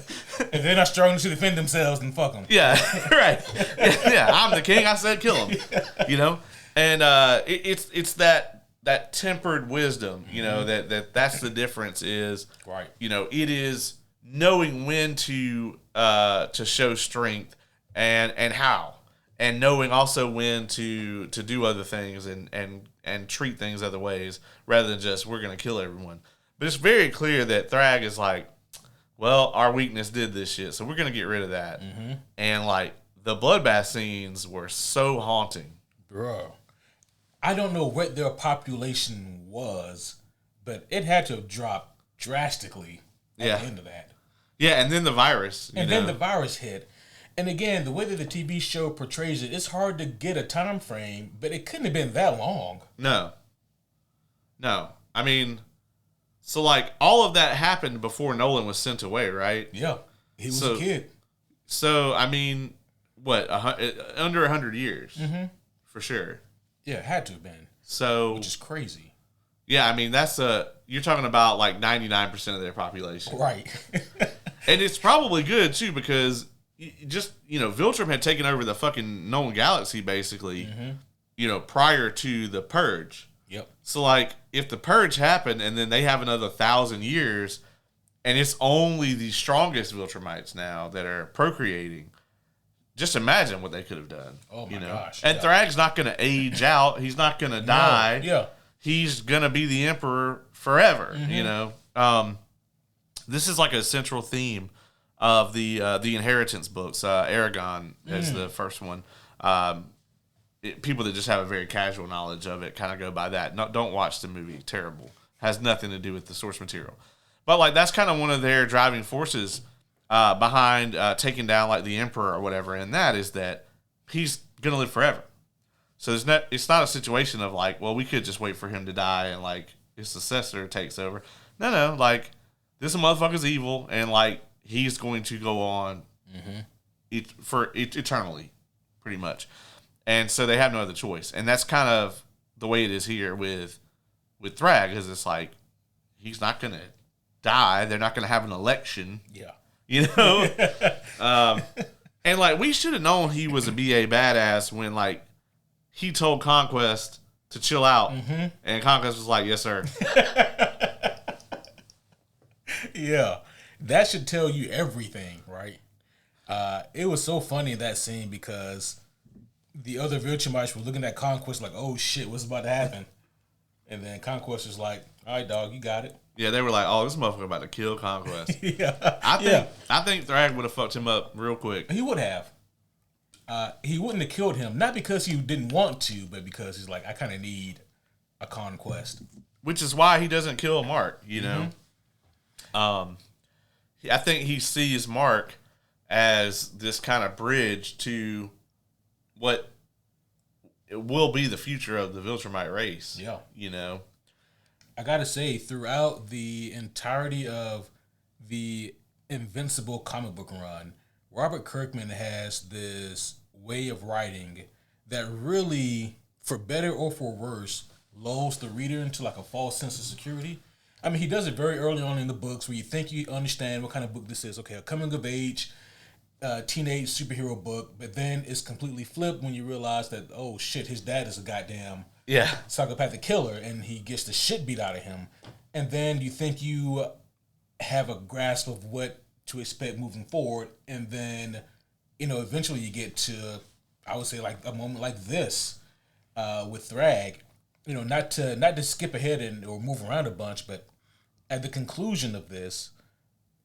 [SPEAKER 2] If they're not strong enough to defend themselves, then fuck them.
[SPEAKER 1] Yeah, right. Yeah, I'm the king. I said kill them. And it's that tempered wisdom. That's the difference. Is
[SPEAKER 2] right.
[SPEAKER 1] It is knowing when to show strength and how, and knowing also when to do other things and treat things other ways rather than just we're gonna kill everyone. But it's very clear that Thragg is like, well, our weakness did this shit, so we're gonna get rid of that. And like the bloodbath scenes were so haunting,
[SPEAKER 2] bro. I don't know what their population was, but it had to have dropped drastically at the end of that.
[SPEAKER 1] Yeah, and then the virus.
[SPEAKER 2] Then the virus hit. And again, the way that the TV show portrays it, it's hard to get a time frame, but it couldn't have been that long.
[SPEAKER 1] No. I mean, so like all of that happened before Nolan was sent away, right?
[SPEAKER 2] Yeah, he was a kid. So
[SPEAKER 1] I mean, what, under 100 years, for sure.
[SPEAKER 2] Yeah, it had to have been.
[SPEAKER 1] So,
[SPEAKER 2] which is crazy.
[SPEAKER 1] Yeah, I mean you're talking about like 99% of their population,
[SPEAKER 2] right?
[SPEAKER 1] And it's probably good too because Viltrum had taken over the fucking known galaxy basically, prior to the Purge.
[SPEAKER 2] Yep.
[SPEAKER 1] So like, if the Purge happened and then they have another 1,000 years, and it's only the strongest Viltrumites now that are procreating. Just imagine what they could have done.
[SPEAKER 2] Oh my gosh!
[SPEAKER 1] And Thragg's not going to age out. He's not going to die.
[SPEAKER 2] Yeah.
[SPEAKER 1] He's going to be the emperor forever. This is like a central theme of the Inheritance books. Aragon is the first one. People that just have a very casual knowledge of it kind of go by that. No, don't watch the movie. Terrible. Has nothing to do with the source material. But like that's kind of one of their driving forces behind taking down like the emperor or whatever, and that is that he's gonna live forever. So it's not a situation of like, well, we could just wait for him to die and like his successor takes over. No, like this motherfucker's evil and like he's going to go on eternally, pretty much. And so they have no other choice, and that's kind of the way it is here with Thragg, is it's like he's not gonna die. They're not gonna have an election.
[SPEAKER 2] Yeah.
[SPEAKER 1] And like we should have known he was a BA badass when like he told Conquest to chill out, and Conquest was like, "Yes, sir."
[SPEAKER 2] Yeah, that should tell you everything, right? It was so funny in that scene because the other Viltrumites were looking at Conquest like, "Oh shit, what's about to happen?" And then Conquest was like, "All right, dog, you got it."
[SPEAKER 1] Yeah, they were like, "Oh, this motherfucker about to kill Conquest."
[SPEAKER 2] Yeah,
[SPEAKER 1] I think Thragg would have fucked him up real quick.
[SPEAKER 2] He would have. He wouldn't have killed him, not because he didn't want to, but because he's like, I kind of need a conquest.
[SPEAKER 1] Which is why he doesn't kill Mark. I think he sees Mark as this kind of bridge to what it will be the future of the Viltrumite race.
[SPEAKER 2] Yeah, I gotta say, throughout the entirety of the Invincible comic book run, Robert Kirkman has this way of writing that really, for better or for worse, lulls the reader into like a false sense of security. I mean, he does it very early on in the books where you think you understand what kind of book this is. Okay, a coming of age, teenage superhero book, but then it's completely flipped when you realize that, oh shit, his dad is a goddamn psychopathic killer and he gets the shit beat out of him. And then you think you have a grasp of what to expect moving forward, and then eventually you get to, I would say, like a moment like this with Thragg. Not to skip ahead or move around a bunch, but at the conclusion of this,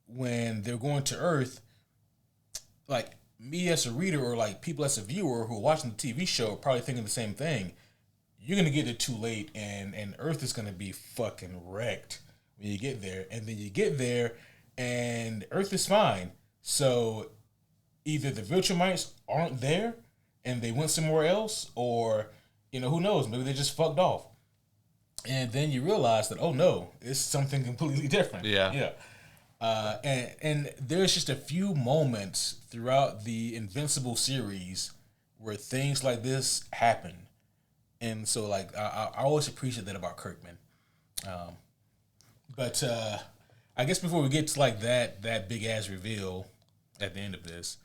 [SPEAKER 2] when they're going to Earth, like me as a reader or like people as a viewer who are watching the TV show are probably thinking the same thing. you're gonna get there too late, and Earth is gonna be fucking wrecked when you get there. And then you get there, and Earth is fine. So either the Viltrumites aren't there, and they went somewhere else, or who knows? Maybe they just fucked off. And then you realize that, oh no, it's something completely different.
[SPEAKER 1] Yeah.
[SPEAKER 2] And there's just a few moments throughout the Invincible series where things like this happen. And so, like, I always appreciate that about Kirkman. But I guess before we get to, like, that big-ass reveal at the end of this,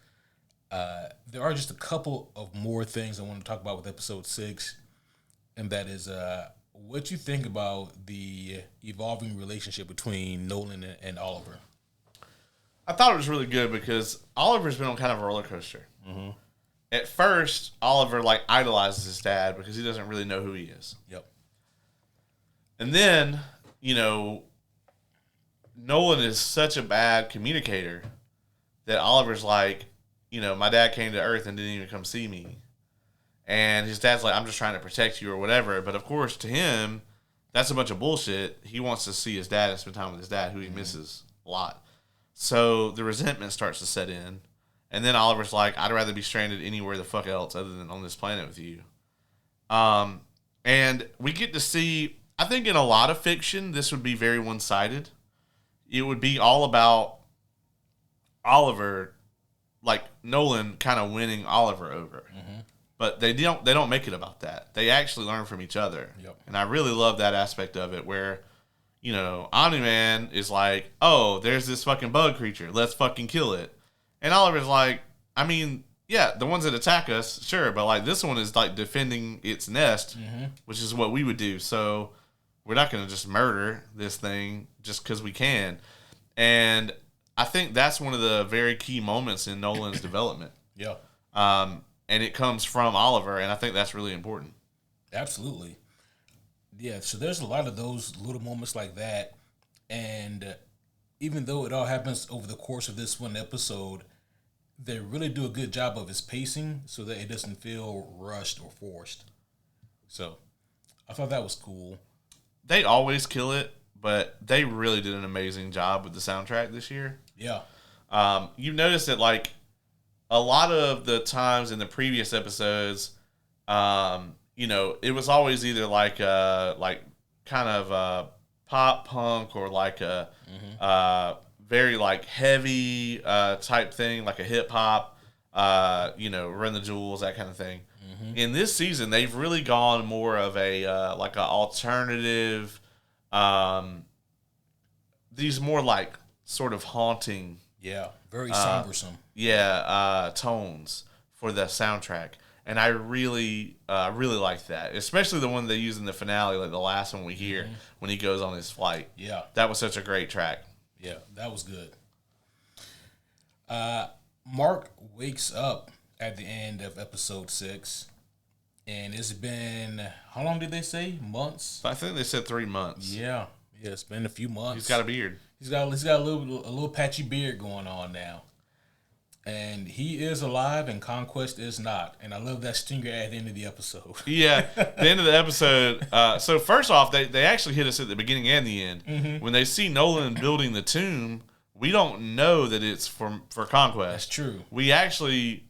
[SPEAKER 2] there are just a couple of more things I want to talk about with episode 6. And that is what you think about the evolving relationship between Nolan and Oliver.
[SPEAKER 1] I thought it was really good because Oliver's been on kind of a roller coaster.
[SPEAKER 2] Mm-hmm.
[SPEAKER 1] At first, Oliver like idolizes his dad because he doesn't really know who he is.
[SPEAKER 2] Yep.
[SPEAKER 1] And then, Nolan is such a bad communicator that Oliver's like, my dad came to Earth and didn't even come see me. And his dad's like, I'm just trying to protect you or whatever. But of course, to him, that's a bunch of bullshit. He wants to see his dad and spend time with his dad, who he misses a lot. So the resentment starts to set in. And then Oliver's like, I'd rather be stranded anywhere the fuck else other than on this planet with you. And we get to see, I think in a lot of fiction, this would be very one-sided. It would be all about Oliver, like Nolan kind of winning Oliver over. Mm-hmm. But they don't make it about that. They actually learn from each other.
[SPEAKER 2] Yep.
[SPEAKER 1] And I really love that aspect of it where, Omni-Man is like, oh, there's this fucking bug creature. Let's fucking kill it. And Oliver's like, I mean, yeah, the ones that attack us, sure. But, like, this one is, like, defending its nest, which is what we would do. So we're not going to just murder this thing just because we can. And I think that's one of the very key moments in Nolan's development.
[SPEAKER 2] Yeah.
[SPEAKER 1] And it comes from Oliver, and I think that's really important.
[SPEAKER 2] Absolutely. Yeah, so there's a lot of those little moments like that. And even though it all happens over the course of this one episode, they really do a good job of its pacing so that it doesn't feel rushed or forced. So I thought that was cool.
[SPEAKER 1] They always kill it, but they really did an amazing job with the soundtrack this year.
[SPEAKER 2] Yeah.
[SPEAKER 1] You notice that, like, a lot of the times in the previous episodes, it was always either like kind of pop punk or like a very like heavy type thing, like a hip hop, Run the Jewels, that kind of thing. Mm-hmm. In this season, they've really gone more of a like an alternative, these more like sort of haunting.
[SPEAKER 2] Yeah, very sombersome.
[SPEAKER 1] Tones for the soundtrack. And I really like that. Especially the one they use in the finale, like the last one we hear when he goes on his flight. Yeah. That was such a great track.
[SPEAKER 2] Yeah, that was good. Mark wakes up at the end of episode 6. And it's been, how long did they say? Months?
[SPEAKER 1] I think they said 3 months.
[SPEAKER 2] Yeah, it's been a few months.
[SPEAKER 1] He's got a beard.
[SPEAKER 2] He's got a little patchy beard going on now. And he is alive and Conquest is not. And I love that stinger at the end of the episode.
[SPEAKER 1] Yeah, the end of the episode. So first off, they actually hit us at the beginning and the end. Mm-hmm. When they see Nolan building the tomb, we don't know that it's for Conquest.
[SPEAKER 2] That's true.
[SPEAKER 1] We actually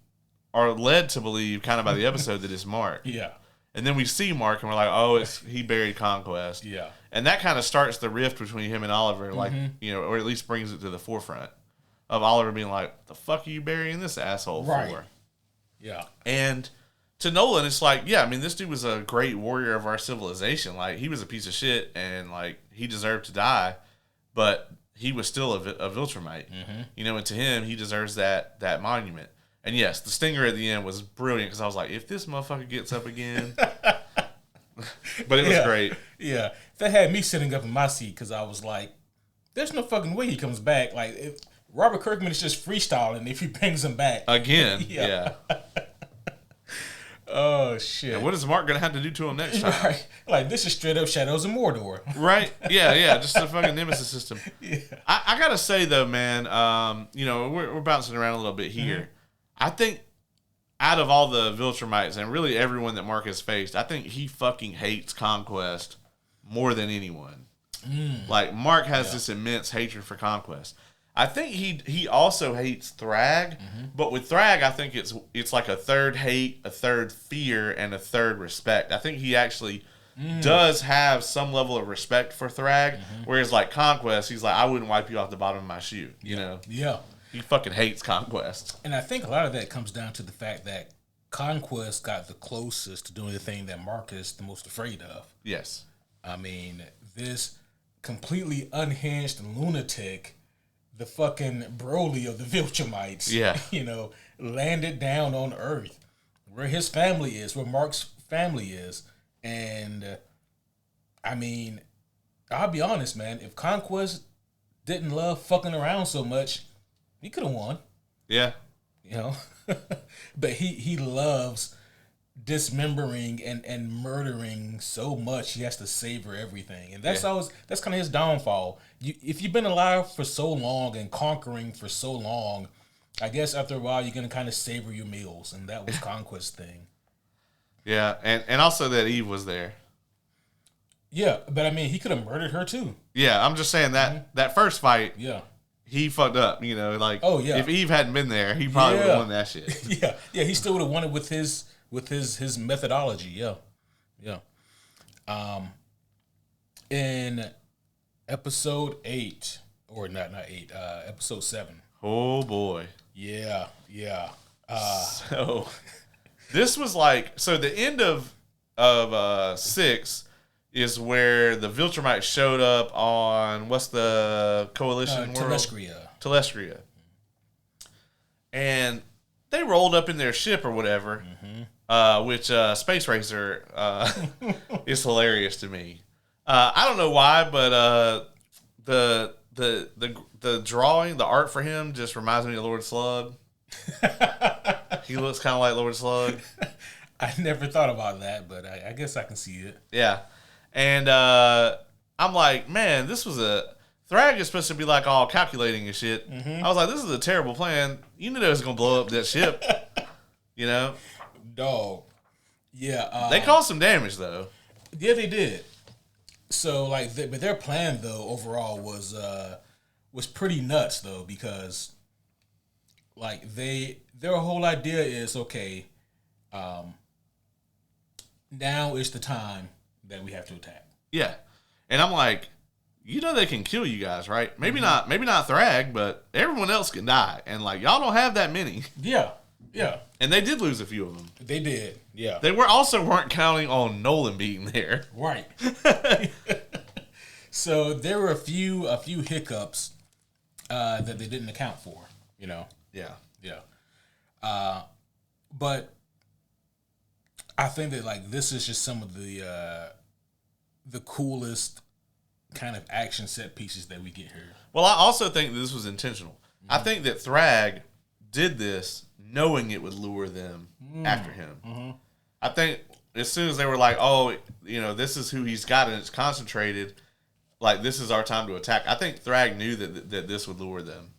[SPEAKER 1] are led to believe kind of by the episode that it's Mark.
[SPEAKER 2] Yeah.
[SPEAKER 1] And then we see Mark and we're like, oh, he buried Conquest.
[SPEAKER 2] Yeah.
[SPEAKER 1] And that kind of starts the rift between him and Oliver, like, or at least brings it to the forefront of Oliver being like, the fuck are you burying this asshole for?
[SPEAKER 2] Yeah.
[SPEAKER 1] And to Nolan, it's like, yeah, I mean, this dude was a great warrior of our civilization. Like, he was a piece of shit and, like, he deserved to die, but he was still a Viltrumite. Mm-hmm. And to him, he deserves that monument. And yes, the stinger at the end was brilliant because I was like, if this motherfucker gets up again. But it was great.
[SPEAKER 2] Yeah. That had me sitting up in my seat because I was like, there's no fucking way he comes back. Like, if Robert Kirkman is just freestyling if he brings him back.
[SPEAKER 1] Again. Yeah.
[SPEAKER 2] Oh, shit.
[SPEAKER 1] And what is Mark going to have to do to him next time?
[SPEAKER 2] Right. Like, this is straight up Shadows of Mordor.
[SPEAKER 1] Right? Yeah. Just the fucking Nemesis system.
[SPEAKER 2] Yeah.
[SPEAKER 1] I got to say, though, man, we're bouncing around a little bit here. Mm-hmm. I think out of all the Viltrumites and really everyone that Mark has faced, I think he fucking hates Conquest more than anyone. Like, Mark has this immense hatred for Conquest. I think he also hates Thragg, but with Thragg, I think it's like a third hate, a third fear, and a third respect. I think he actually does have some level of respect for Thragg, whereas like Conquest, he's like, I wouldn't wipe you off the bottom of my shoe, you know?
[SPEAKER 2] Yeah.
[SPEAKER 1] He fucking hates Conquest.
[SPEAKER 2] And I think a lot of that comes down to the fact that Conquest got the closest to doing the thing that Mark is the most afraid of.
[SPEAKER 1] Yes.
[SPEAKER 2] I mean, this completely unhinged lunatic, the fucking Broly of the Viltrumites, you know, landed down on Earth where his family is, where Mark's family is. And, I mean, I'll be honest, man, if Conquest didn't love fucking around so much, he could have won. Yeah. You know? But he loves dismembering and murdering so much he has to savor everything. And that's that's kind of his downfall. If you've been alive for so long and conquering for so long, I guess after a while you're going to kind of savor your meals. And that was Conquest's thing.
[SPEAKER 1] Yeah, and also that Eve was there.
[SPEAKER 2] Yeah, but I mean, he could have murdered her too.
[SPEAKER 1] Yeah, I'm just saying that that first fight,
[SPEAKER 2] yeah,
[SPEAKER 1] he fucked up, you know, like, if Eve hadn't been there, he probably would have won that shit.
[SPEAKER 2] Yeah, he still would have won it with his methodology. Yeah. In episode 8, or not 8, episode 7.
[SPEAKER 1] Oh boy.
[SPEAKER 2] Yeah.
[SPEAKER 1] So this was like, so the end of 6 is where the Viltrumite showed up on, what's the coalition world? Telestria. And they rolled up in their ship or whatever, which Space Racer is hilarious to me. I don't know why, but the drawing, the art for him just reminds me of Lord Slug. He looks kind of like Lord Slug.
[SPEAKER 2] I never thought about that, but I guess I can see it.
[SPEAKER 1] Yeah. And I'm like, man, this was Thragg is supposed to be like all calculating and shit. I was like, this is a terrible plan. You knew they was going to blow up that ship. You know?
[SPEAKER 2] Dog. Yeah.
[SPEAKER 1] They caused some damage, though.
[SPEAKER 2] Yeah, they did. So, like, but their plan, though, overall was pretty nuts, though, because, like, their whole idea is, okay, now is the time that we have to attack.
[SPEAKER 1] Yeah. And I'm like, you know they can kill you guys, right? Maybe not Thragg, but everyone else can die. And like, y'all don't have that many.
[SPEAKER 2] Yeah.
[SPEAKER 1] And they did lose a few of them.
[SPEAKER 2] They did. Yeah.
[SPEAKER 1] They weren't counting on Nolan being there.
[SPEAKER 2] Right. So there were a few hiccups that they didn't account for, you know. Yeah. But I think that, like, this is just some of the coolest kind of action set pieces that we get here.
[SPEAKER 1] Well, I also think that this was intentional. I think that Thragg did this knowing it would lure them after him. I think as soon as they were like, oh, you know, this is who he's got and it's concentrated, like, this is our time to attack. I think Thragg knew that this would lure them.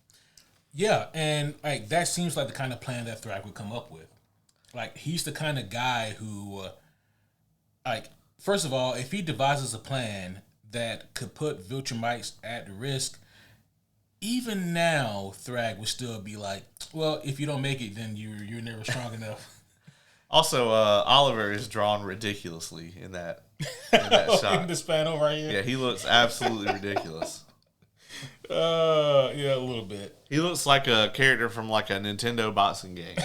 [SPEAKER 2] Yeah, and like that seems like the kind of plan that Thragg would come up with. Like, he's the kind of guy who, like, first of all, if he devises a plan that could put Viltrumites at risk, even now, Thragg would still be like, well, if you don't make it, then you're never strong enough.
[SPEAKER 1] Also, Oliver is drawn ridiculously in that shot.
[SPEAKER 2] In this panel right here?
[SPEAKER 1] Yeah, he looks absolutely ridiculous.
[SPEAKER 2] Yeah, a little bit.
[SPEAKER 1] He looks like a character from like a Nintendo boxing game.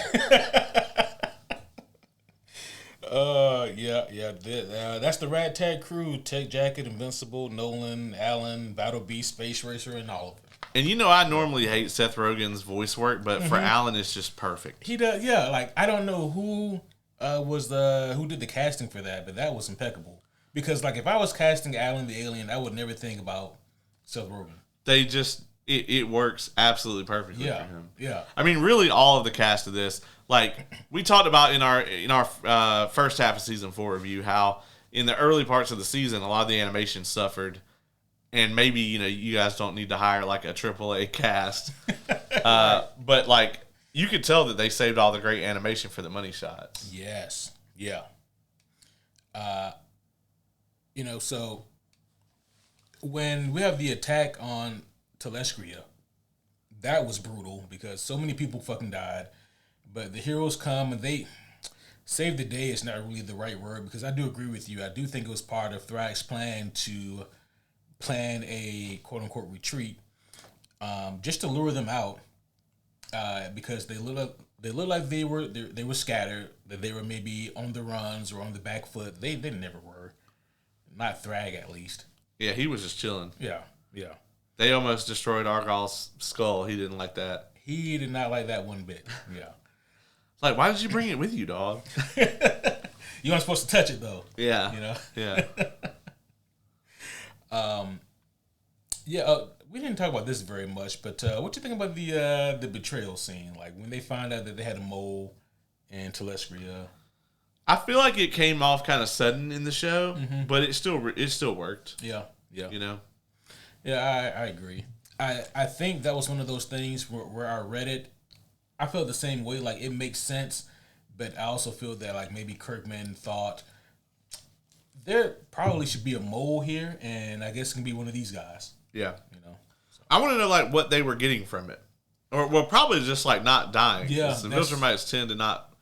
[SPEAKER 2] Yeah. That's the Ragtag crew: Tech Jacket, Invincible, Nolan, Alan, Battle Beast, Space Racer, and Oliver.
[SPEAKER 1] And you know, I normally hate Seth Rogen's voice work, but for Alan, it's just perfect.
[SPEAKER 2] He does, yeah. Like, I don't know who did the casting for that, but that was impeccable. Because, like, if I was casting Alan the Alien, I would never think about Seth Rogen.
[SPEAKER 1] They just it works absolutely perfectly for him.
[SPEAKER 2] Yeah.
[SPEAKER 1] I mean, really, all of the cast of this, like we talked about in our first half of season 4 review, how in the early parts of the season, a lot of the animation suffered, and maybe you guys don't need to hire like a AAA cast, but like you could tell that they saved all the great animation for the money shots.
[SPEAKER 2] Yes. Yeah. So when we have the attack on Telescria, that was brutal because so many people fucking died. But the heroes come and they save the day is not really the right word because I do agree with you. I do think it was part of Thragg's plan to plan a quote unquote retreat, just to lure them out, because they look like they were scattered, that they were maybe on the runs or on the back foot. They never were, not Thragg at least.
[SPEAKER 1] Yeah, he was just chilling.
[SPEAKER 2] Yeah.
[SPEAKER 1] They almost destroyed Argyle's skull. He didn't like that.
[SPEAKER 2] He did not like that one bit. Yeah.
[SPEAKER 1] Like, why did you bring it with you, dog?
[SPEAKER 2] You weren't supposed to touch it though.
[SPEAKER 1] Yeah.
[SPEAKER 2] Yeah. We didn't talk about this very much, but what you think about the betrayal scene? Like when they find out that they had a mole in Telescria.
[SPEAKER 1] I feel like it came off kind of sudden in the show, but it still worked.
[SPEAKER 2] Yeah.
[SPEAKER 1] Yeah,
[SPEAKER 2] I agree. I think that was one of those things where I read it. I felt the same way. Like it makes sense, but I also feel that like maybe Kirkman thought there probably should be a mole here, and I guess it can be one of these guys.
[SPEAKER 1] Yeah.
[SPEAKER 2] So.
[SPEAKER 1] I want to know like what they were getting from it, or well, probably just like not dying.
[SPEAKER 2] Yeah.
[SPEAKER 1] The Viltrumites tend to not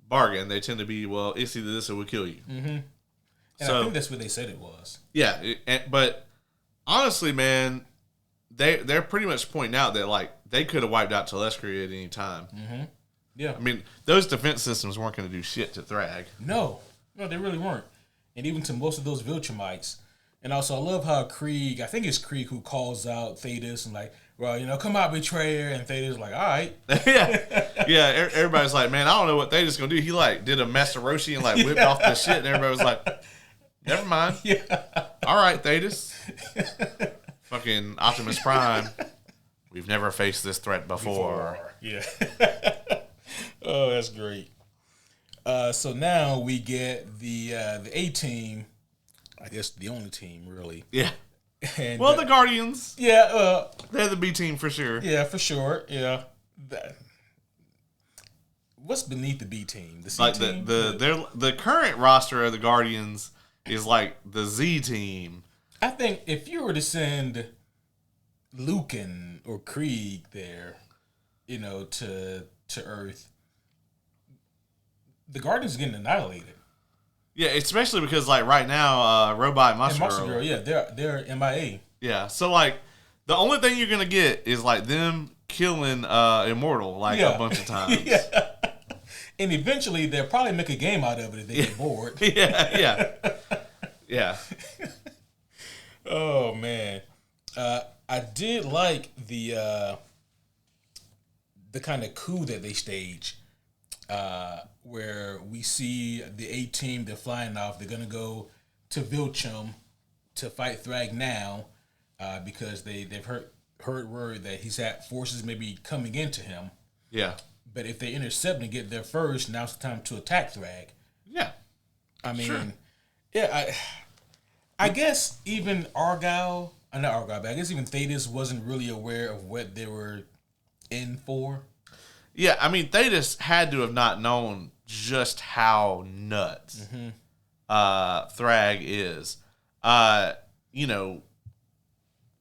[SPEAKER 1] bargain. They tend to be, well, it's either this or we'll kill you.
[SPEAKER 2] Mm-hmm. And I think that's what they said it was.
[SPEAKER 1] Yeah, but honestly, man, they're pretty much pointing out that like they could have wiped out Telescria at any time.
[SPEAKER 2] Mm-hmm. Yeah,
[SPEAKER 1] I mean those defense systems weren't going to do shit to Thragg.
[SPEAKER 2] No, they really weren't, and even to most of those Viltrumites. And also, I love how Krieg, I think it's Krieg who calls out Thetis and like, well, come out, betrayer, and Thetis like, all right.
[SPEAKER 1] yeah. Everybody's like, man, I don't know what Thetis gonna do. He like did a Masteroshi and like whipped off the shit, and everybody was like, never mind.
[SPEAKER 2] Yeah.
[SPEAKER 1] All right, Thetis. Fucking Optimus Prime. We've never faced this threat before.
[SPEAKER 2] Yeah. Oh, that's great. So now we get the A-Team. I guess the only team, really.
[SPEAKER 1] Yeah.
[SPEAKER 2] And,
[SPEAKER 1] well, the Guardians.
[SPEAKER 2] Yeah.
[SPEAKER 1] They're the B team for sure.
[SPEAKER 2] Yeah, for sure. Yeah. What's beneath the B team? The C
[SPEAKER 1] like
[SPEAKER 2] team?
[SPEAKER 1] The current roster of the Guardians is like the Z team.
[SPEAKER 2] I think if you were to send Lucan or Krieg there, to Earth, the Guardians are getting annihilated.
[SPEAKER 1] Yeah, especially because like right now, Robot and Monster Girl,
[SPEAKER 2] yeah, they're MIA.
[SPEAKER 1] Yeah, so like the only thing you're gonna get is like them killing Immortal like a bunch of times.
[SPEAKER 2] Yeah. And eventually they'll probably make a game out of it if they get bored.
[SPEAKER 1] Yeah.
[SPEAKER 2] Oh man, I did like the kind of coup that they stage. Where we see the A-Team, they're flying off. They're going to go to Viltrum to fight Thragg now because they've heard word that he's had forces maybe coming into him.
[SPEAKER 1] Yeah.
[SPEAKER 2] But if they intercept and get there first, now's the time to attack Thragg.
[SPEAKER 1] Yeah.
[SPEAKER 2] I mean,
[SPEAKER 1] sure.
[SPEAKER 2] Yeah, I guess even not Argyle, but I guess even Thetis wasn't really aware of what they were in for.
[SPEAKER 1] Yeah, I mean, Thetis had to have not known just how nuts Thragg is.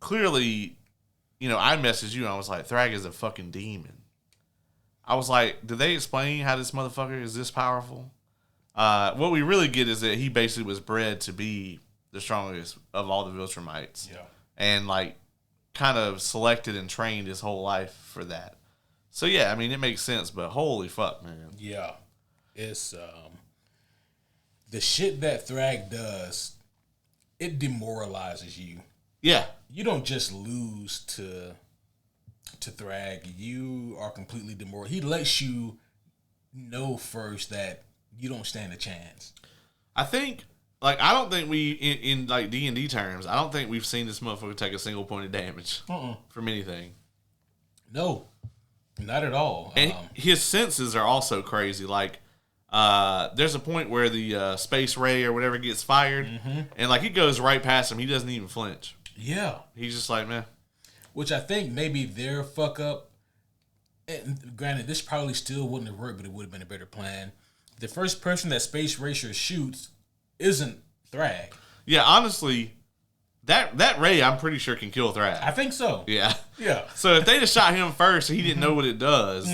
[SPEAKER 1] Clearly, I messaged you and I was like, Thragg is a fucking demon. I was like, did they explain how this motherfucker is this powerful? What we really get is that he basically was bred to be the strongest of all the Viltrumites.
[SPEAKER 2] Yeah.
[SPEAKER 1] And, like, kind of selected and trained his whole life for that. So, yeah, I mean, it makes sense, but holy fuck, man.
[SPEAKER 2] Yeah. It's, the shit that Thragg does, it demoralizes you.
[SPEAKER 1] Yeah.
[SPEAKER 2] You don't just lose to Thragg. You are completely demoralized. He lets you know first that you don't stand a chance.
[SPEAKER 1] I think, like, I don't think we, in like, D&D terms, I don't think we've seen this motherfucker take a single point of damage from anything.
[SPEAKER 2] No. Not at all.
[SPEAKER 1] And his senses are also crazy. Like, there's a point where the space ray or whatever gets fired, and like it goes right past him. He doesn't even flinch.
[SPEAKER 2] Yeah,
[SPEAKER 1] he's just like, man.
[SPEAKER 2] Which I think maybe their fuck up and granted, this probably still wouldn't have worked, but it would have been a better plan. The first person that Space Racer shoots isn't Thragg.
[SPEAKER 1] Yeah, honestly, that ray I'm pretty sure can kill Thragg.
[SPEAKER 2] I think so.
[SPEAKER 1] Yeah.
[SPEAKER 2] Yeah.
[SPEAKER 1] So if they just shot him first, he didn't know what it does.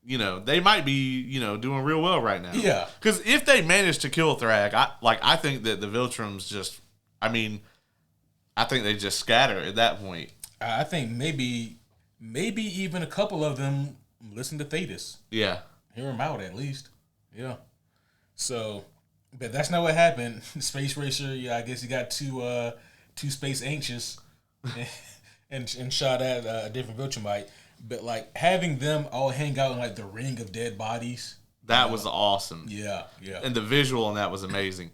[SPEAKER 1] They might be, doing real well right now.
[SPEAKER 2] Yeah.
[SPEAKER 1] Because if they manage to kill Thragg, I think that the Viltrums just, I think they just scatter at that point.
[SPEAKER 2] I think maybe even a couple of them listen to Thetis.
[SPEAKER 1] Yeah.
[SPEAKER 2] Hear him out at least. Yeah. So, but that's not what happened. Space Racer, yeah, I guess he got too space anxious and shot at a different Viltrumite. But like having them all hang out in like the ring of dead bodies.
[SPEAKER 1] That was awesome.
[SPEAKER 2] Yeah, yeah.
[SPEAKER 1] And the visual on that was amazing.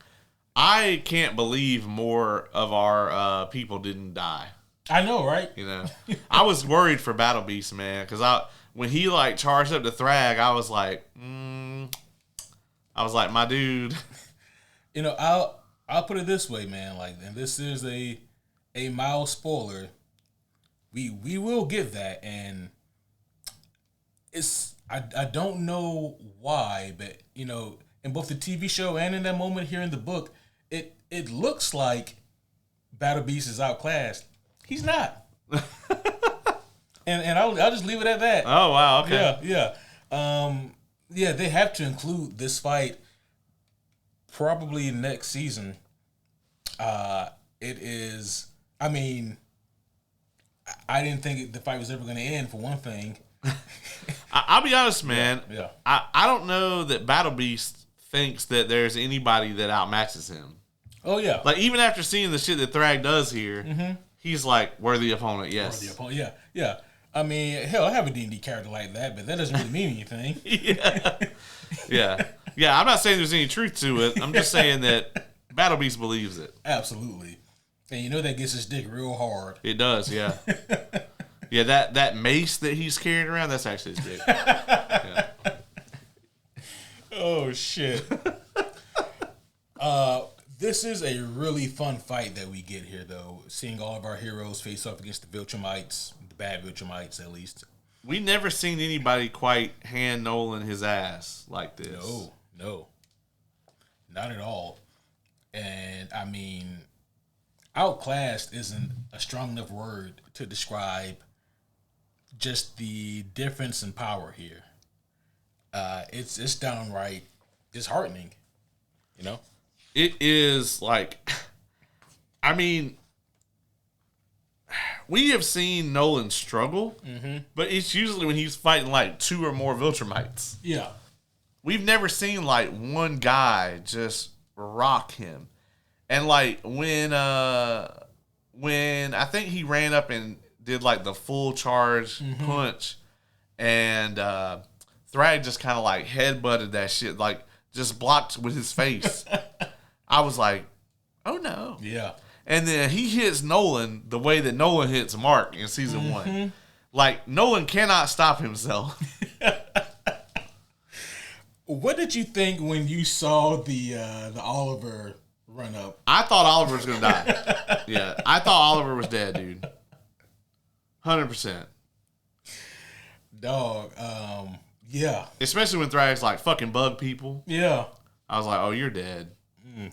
[SPEAKER 1] I can't believe more of our people didn't die.
[SPEAKER 2] I know, right?
[SPEAKER 1] I was worried for Battle Beast, man, because when he like charged up to Thragg, I was like, my dude.
[SPEAKER 2] I'll put it this way, man. Like, and this is a mild spoiler. We will get that, and I don't know why, but in both the TV show and in that moment here in the book, it looks like Battle Beast is outclassed. He's not. and I'll just leave it at that.
[SPEAKER 1] Oh wow, okay.
[SPEAKER 2] Yeah. They have to include this fight probably next season. It is. I mean, I didn't think the fight was ever going to end. For one thing,
[SPEAKER 1] I'll be honest, man.
[SPEAKER 2] Yeah.
[SPEAKER 1] I don't know that Battle Beast thinks that there's anybody that outmatches him.
[SPEAKER 2] Oh yeah.
[SPEAKER 1] Like even after seeing the shit that Thragg does here, he's like worthy opponent. Yes.
[SPEAKER 2] Worthy opponent. Yeah. I mean, hell, I have a D&D character like that, but that doesn't really mean anything.
[SPEAKER 1] Yeah. I'm not saying there's any truth to it. I'm just saying that Battle Beast believes it.
[SPEAKER 2] Absolutely. And that gets his dick real hard.
[SPEAKER 1] It does, yeah. Yeah, that mace that he's carrying around, that's actually his dick. Yeah.
[SPEAKER 2] Oh, shit. This is a really fun fight that we get here, though. Seeing all of our heroes face off against the Viltrumites, the bad Viltrumites, at least.
[SPEAKER 1] We never seen anybody quite hand Nolan his ass like this.
[SPEAKER 2] No. Not at all. And, I mean, outclassed isn't a strong enough word to describe just the difference in power here. It's downright disheartening,
[SPEAKER 1] It is like, I mean, we have seen Nolan struggle, but it's usually when he's fighting like two or more Viltrumites.
[SPEAKER 2] Yeah.
[SPEAKER 1] We've never seen like one guy just rock him. And like when I think he ran up and did like the full charge punch, and Thragg just kind of like headbutted that shit, like just blocked with his face. I was like, oh no.
[SPEAKER 2] Yeah.
[SPEAKER 1] And then he hits Nolan the way that Nolan hits Mark in season 1. Like Nolan cannot stop himself.
[SPEAKER 2] What did you think when you saw the Oliver run up?
[SPEAKER 1] I thought Oliver was gonna die. Yeah, I thought Oliver was dead, dude. 100%.
[SPEAKER 2] Dog. Yeah.
[SPEAKER 1] Especially when Thragg's like fucking bug people.
[SPEAKER 2] Yeah.
[SPEAKER 1] I was like, oh, you're dead.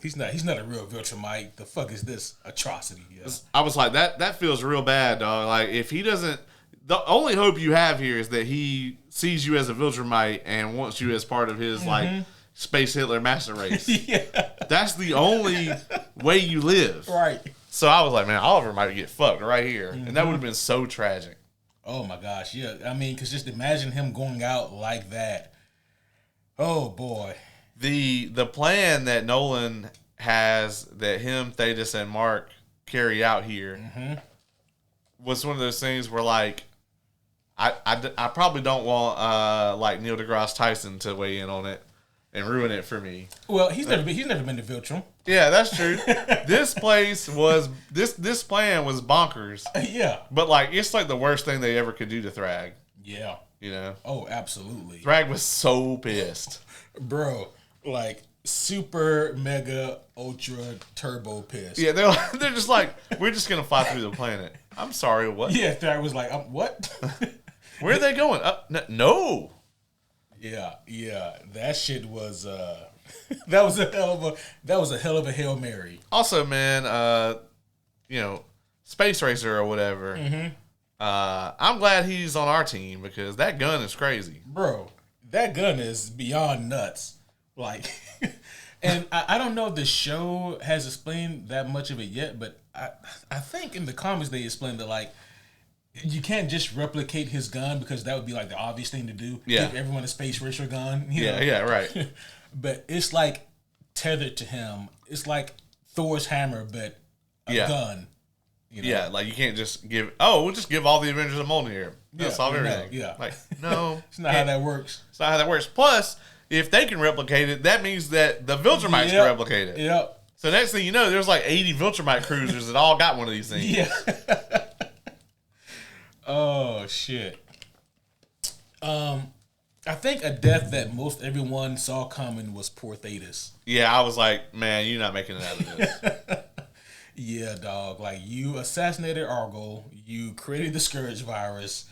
[SPEAKER 2] He's not a real Viltrumite. The fuck is this atrocity? Yeah.
[SPEAKER 1] I was like, that feels real bad, dog. Like if he doesn't, the only hope you have here is that he sees you as a Viltrumite and wants you as part of his like Space Hitler master race. Yeah. That's the only way you live.
[SPEAKER 2] Right.
[SPEAKER 1] So I was like, man, Oliver might get fucked right here. And that would have been so tragic.
[SPEAKER 2] Oh my gosh. Yeah. I mean, because just imagine him going out like that. Oh boy.
[SPEAKER 1] The plan that Nolan has that him, Thetis, and Mark carry out here was one of those things where like I probably don't want like Neil deGrasse Tyson to weigh in on it and ruin it for me.
[SPEAKER 2] Well, he's never been to Viltrum.
[SPEAKER 1] Yeah, that's true. This plan was bonkers.
[SPEAKER 2] Yeah.
[SPEAKER 1] But like it's like the worst thing they ever could do to Thragg.
[SPEAKER 2] Yeah. Oh, absolutely.
[SPEAKER 1] Thragg was so pissed.
[SPEAKER 2] Bro, like super mega ultra turbo pissed.
[SPEAKER 1] Yeah, they're just like, we're just gonna fly through the planet. I'm sorry, what?
[SPEAKER 2] Yeah, Thragg was like, what?
[SPEAKER 1] Where are they going? No.
[SPEAKER 2] Yeah. That shit was that was a hell of a Hail Mary.
[SPEAKER 1] Also, man, Space Racer or whatever.
[SPEAKER 2] Mm-hmm.
[SPEAKER 1] I'm glad he's on our team because that gun is crazy.
[SPEAKER 2] Bro, that gun is beyond nuts. Like, and I don't know if the show has explained that much of it yet, but I think in the comics they explained that, like, you can't just replicate his gun because that would be, like, the obvious thing to do.
[SPEAKER 1] Yeah.
[SPEAKER 2] Give everyone a Space Racer gun.
[SPEAKER 1] Yeah, right.
[SPEAKER 2] But it's, like, tethered to him. It's like Thor's hammer, but a gun.
[SPEAKER 1] Yeah, like you can't just we'll just give all the Avengers a Mjolnir. That'll solve everything.
[SPEAKER 2] Yeah.
[SPEAKER 1] Like, no.
[SPEAKER 2] It's not how that works.
[SPEAKER 1] It's not how that works. Plus, if they can replicate it, that means that the Viltrumites can replicate it.
[SPEAKER 2] Yep.
[SPEAKER 1] So next thing you know, there's like 80 Viltrumite cruisers that all got one of these things.
[SPEAKER 2] Yeah. Oh, shit. I think a death that most everyone saw coming was poor Thetis.
[SPEAKER 1] Yeah, I was like, man, you're not making it out of this.
[SPEAKER 2] Yeah, dog. Like, you assassinated Argo. You created the Scourge virus.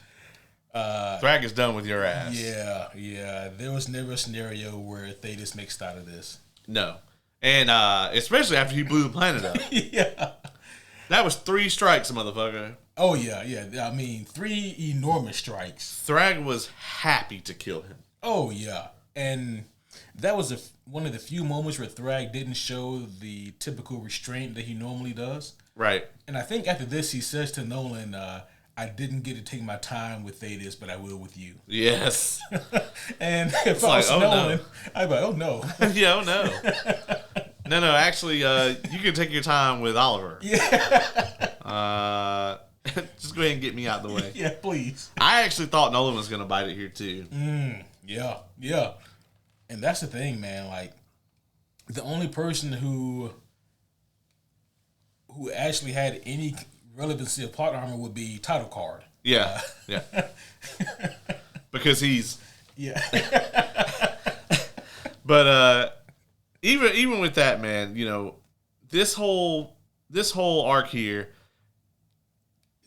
[SPEAKER 1] Thragg is done with your ass.
[SPEAKER 2] Yeah. There was never a scenario where Thetis makes out of this.
[SPEAKER 1] No. And especially after he blew the planet up.
[SPEAKER 2] Yeah.
[SPEAKER 1] That was 3 strikes, motherfucker.
[SPEAKER 2] Oh, yeah. I mean, 3 enormous strikes.
[SPEAKER 1] Thragg was happy to kill him.
[SPEAKER 2] Oh, yeah. And that was one of the few moments where Thragg didn't show the typical restraint that he normally does.
[SPEAKER 1] Right.
[SPEAKER 2] And I think after this, he says to Nolan, I didn't get to take my time with Thetis, but I will with you.
[SPEAKER 1] Yes.
[SPEAKER 2] And if I was Nolan, I'd be like, oh, no.
[SPEAKER 1] Yeah, oh, no. No, actually, you can take your time with Oliver.
[SPEAKER 2] Yeah.
[SPEAKER 1] Just go ahead and get me out of the way.
[SPEAKER 2] Yeah, please.
[SPEAKER 1] I actually thought Nolan was going to bite it here, too.
[SPEAKER 2] Yeah. And that's the thing, man. Like, the only person who actually had any relevancy of plot armor would be Title Card.
[SPEAKER 1] Yeah. Because he's...
[SPEAKER 2] Yeah.
[SPEAKER 1] But even with that, man, this whole arc here,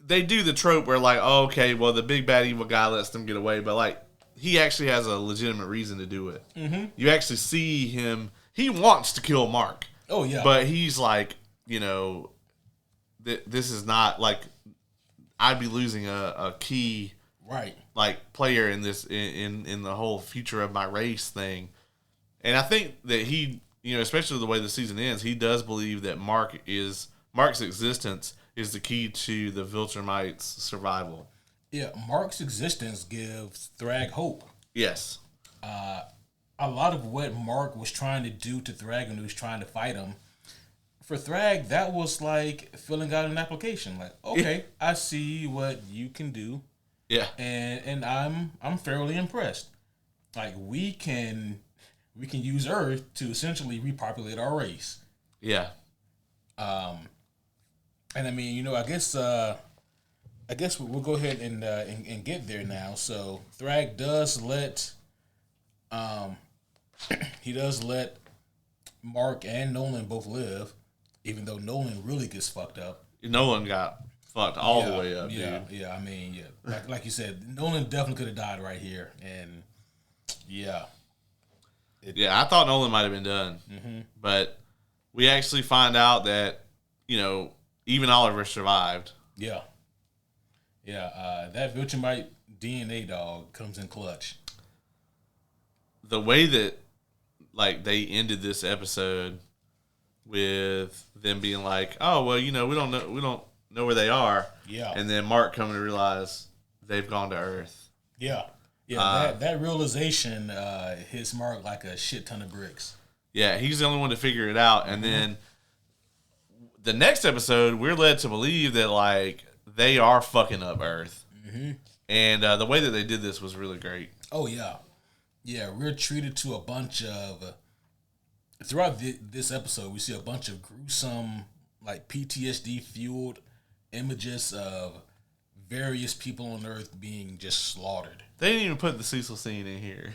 [SPEAKER 1] they do the trope where, like, oh, okay, well, the big bad evil guy lets them get away, but, like, he actually has a legitimate reason to do it. Mm-hmm. You actually see him. He wants to kill Mark.
[SPEAKER 2] Oh, yeah.
[SPEAKER 1] But he's like, this is not, like, I'd be losing a key,
[SPEAKER 2] right,
[SPEAKER 1] like, player in this, in the whole future of my race thing. And I think that he, especially the way the season ends, he does believe that Mark's existence is the key to the Viltrumites' survival.
[SPEAKER 2] Yeah, Mark's existence gives Thragg hope.
[SPEAKER 1] Yes.
[SPEAKER 2] A lot of what Mark was trying to do to Thragg when he was trying to fight him, for Thragg, that was like filling out an application. Like, okay, I see what you can do.
[SPEAKER 1] Yeah.
[SPEAKER 2] And I'm fairly impressed. Like, we can use Earth to essentially repopulate our race.
[SPEAKER 1] Yeah.
[SPEAKER 2] And I mean, I guess we'll go ahead and get there now. So Thragg does let Mark and Nolan both live, even though Nolan really gets fucked up.
[SPEAKER 1] Nolan got fucked all the way up,
[SPEAKER 2] dude. Yeah. I mean, like you said, Nolan definitely could have died right here, and yeah.
[SPEAKER 1] I thought Nolan might have been done, but we actually find out that even Oliver survived.
[SPEAKER 2] Yeah. That Viltrumite DNA dog comes in clutch.
[SPEAKER 1] The way that, like, they ended this episode with them being like, "Oh, well, we don't know where they are."
[SPEAKER 2] Yeah.
[SPEAKER 1] And then Mark coming to realize they've gone to Earth.
[SPEAKER 2] Yeah. Yeah. That realization hits Mark like a shit ton of bricks.
[SPEAKER 1] Yeah, he's the only one to figure it out, and then the next episode, we're led to believe that, like, they are fucking up Earth. Mm-hmm. And the way that they did this was really great.
[SPEAKER 2] Oh, yeah. Yeah, we're treated to a bunch of... throughout this episode, we see a bunch of gruesome, like, PTSD-fueled images of various people on Earth being just slaughtered.
[SPEAKER 1] They didn't even put the Cecil scene in here.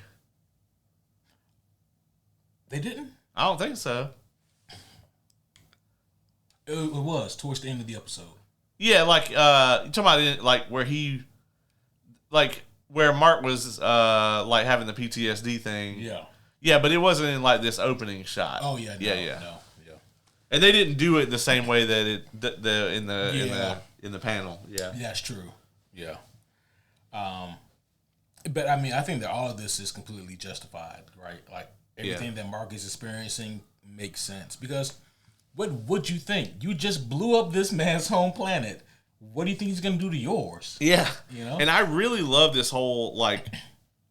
[SPEAKER 2] They didn't?
[SPEAKER 1] I don't think so.
[SPEAKER 2] It was towards the end of the episode.
[SPEAKER 1] Yeah, like, you talking about, like, where he, like, where Mark was like having the PTSD thing.
[SPEAKER 2] Yeah.
[SPEAKER 1] Yeah, but it wasn't in like this opening shot.
[SPEAKER 2] Oh yeah. No,
[SPEAKER 1] yeah.
[SPEAKER 2] No. Yeah.
[SPEAKER 1] And they didn't do it the same way that in the panel. Yeah.
[SPEAKER 2] Yeah, that's true. Yeah. But I mean, I think that all of this is completely justified, right? Like everything that Mark is experiencing makes sense because what would you think? You just blew up this man's home planet. What do you think he's going to do to yours?
[SPEAKER 1] Yeah.
[SPEAKER 2] You know?
[SPEAKER 1] And I really love this whole, like,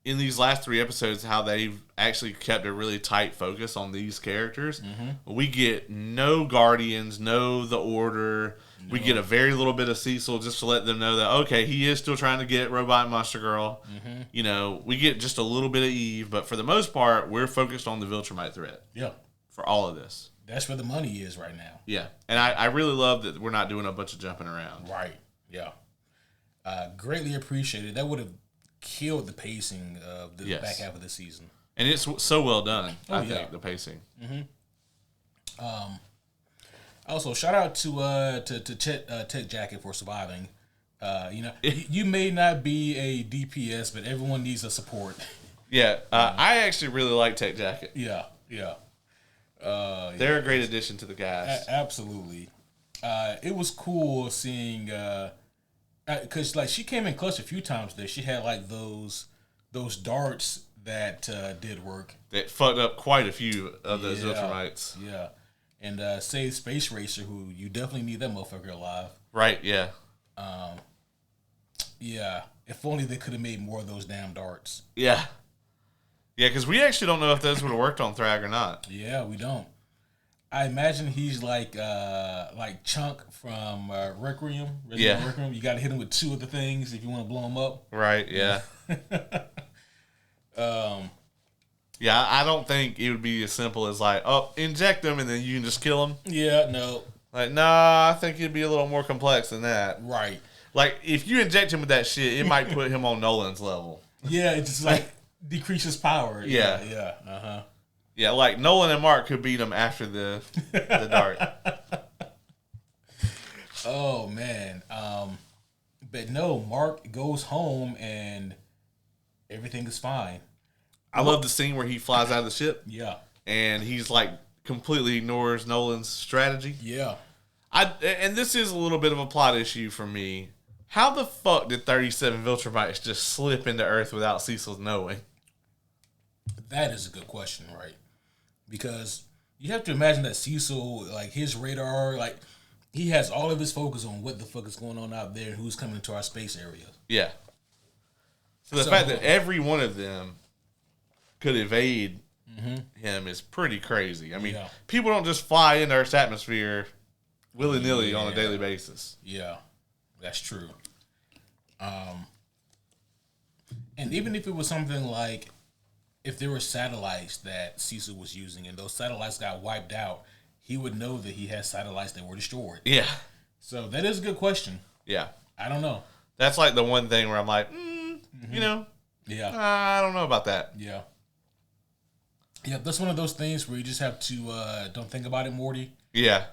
[SPEAKER 1] in these last 3 episodes, how they've actually kept a really tight focus on these characters. Mm-hmm. We get no Guardians, no The Order. No. We get a very little bit of Cecil just to let them know that, okay, he is still trying to get Robot and Monster Girl. Mm-hmm. You know, we get just a little bit of Eve, but for the most part, we're focused on the Viltrumite threat.
[SPEAKER 2] Yeah. For
[SPEAKER 1] all of this.
[SPEAKER 2] That's where the money is right now.
[SPEAKER 1] Yeah. And I really love that we're not doing a bunch of jumping around.
[SPEAKER 2] Right. Yeah. Greatly appreciated. That would have killed the pacing of the back half of the season.
[SPEAKER 1] And it's so well done, I think, the pacing.
[SPEAKER 2] Mm-hmm. Also, shout out to Tech Jacket for surviving. You know, you may not be a DPS, but everyone needs a support.
[SPEAKER 1] Yeah. I actually really like Tech Jacket.
[SPEAKER 2] Yeah. Yeah.
[SPEAKER 1] They're a great addition to the cast.
[SPEAKER 2] Absolutely. It was cool seeing because like she came in clutch a few times there. She had like those darts that did work.
[SPEAKER 1] That fucked up quite a few of those Viltrumites.
[SPEAKER 2] Yeah. And saved Space Racer, who you definitely need that motherfucker alive.
[SPEAKER 1] Right, yeah.
[SPEAKER 2] Yeah. If only they could have made more of those damn darts.
[SPEAKER 1] Yeah. Yeah, because we actually don't know if those would have worked on Thragg or not.
[SPEAKER 2] Yeah, we don't. I imagine he's like Chunk from Requiem. Requiem. You got to hit him with 2 of the things if you want to blow him up.
[SPEAKER 1] Right. Yeah. Yeah, I don't think it would be as simple as like, oh, inject them and then you can just kill them.
[SPEAKER 2] Yeah. No.
[SPEAKER 1] Like, nah, I think it'd be a little more complex than that.
[SPEAKER 2] Right.
[SPEAKER 1] Like, if you inject him with that shit, it might put him on Nolan's level.
[SPEAKER 2] Yeah, it's just like decreases power.
[SPEAKER 1] Yeah.
[SPEAKER 2] Yeah. Uh-huh.
[SPEAKER 1] Yeah, like Nolan and Mark could beat him after the dart.
[SPEAKER 2] Oh man. But no, Mark goes home and everything is fine.
[SPEAKER 1] I love the scene where he flies out of the ship.
[SPEAKER 2] Yeah.
[SPEAKER 1] And he's like completely ignores Nolan's strategy.
[SPEAKER 2] Yeah.
[SPEAKER 1] And this is a little bit of a plot issue for me. How the fuck did 37 Viltrumites just slip into Earth without Cecil knowing?
[SPEAKER 2] That is a good question, right? Because you have to imagine that Cecil, like his radar, like he has all of his focus on what the fuck is going on out there and who's coming to our space area.
[SPEAKER 1] Yeah. So the fact that every one of them could evade him is pretty crazy. I mean, people don't just fly into Earth's atmosphere willy-nilly on a daily basis.
[SPEAKER 2] Yeah, that's true. And even if it was something like, if there were satellites that Cecil was using and those satellites got wiped out, he would know that he had satellites that were destroyed.
[SPEAKER 1] Yeah.
[SPEAKER 2] So that is a good question.
[SPEAKER 1] Yeah.
[SPEAKER 2] I don't know.
[SPEAKER 1] That's like the one thing where I'm like, you know, I don't know about that.
[SPEAKER 2] Yeah. Yeah, that's one of those things where you just have to don't think about it, Morty.
[SPEAKER 1] Yeah.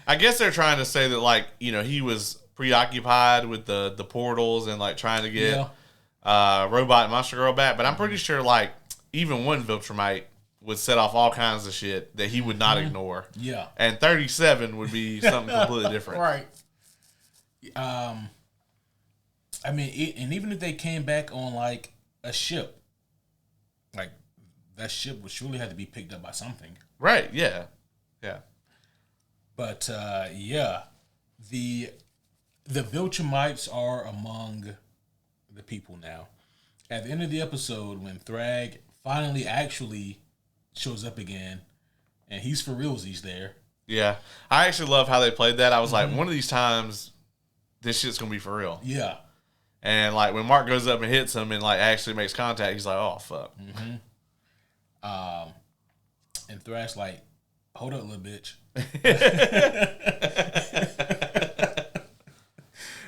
[SPEAKER 1] I guess they're trying to say that, like, you know, he was preoccupied with the portals and, like, trying to get Robot and Monster Girl back. But I'm pretty sure, like, even one Viltrumite would set off all kinds of shit that he would not ignore.
[SPEAKER 2] Yeah.
[SPEAKER 1] And 37 would be something completely different.
[SPEAKER 2] Right. I mean, and even if they came back on, like, a ship, like, that ship would surely have to be picked up by something.
[SPEAKER 1] Right, yeah. Yeah.
[SPEAKER 2] But, yeah, the Viltrumites are among the people now. At the end of the episode, when Thragg finally actually shows up again, and he's for realsies there.
[SPEAKER 1] Yeah. I actually love how they played that. I was like, one of these times, this shit's going to be for real.
[SPEAKER 2] Yeah.
[SPEAKER 1] And, like, when Mark goes up and hits him and, like, actually makes contact, he's like, oh, fuck.
[SPEAKER 2] And Thragg's like, hold up, little bitch.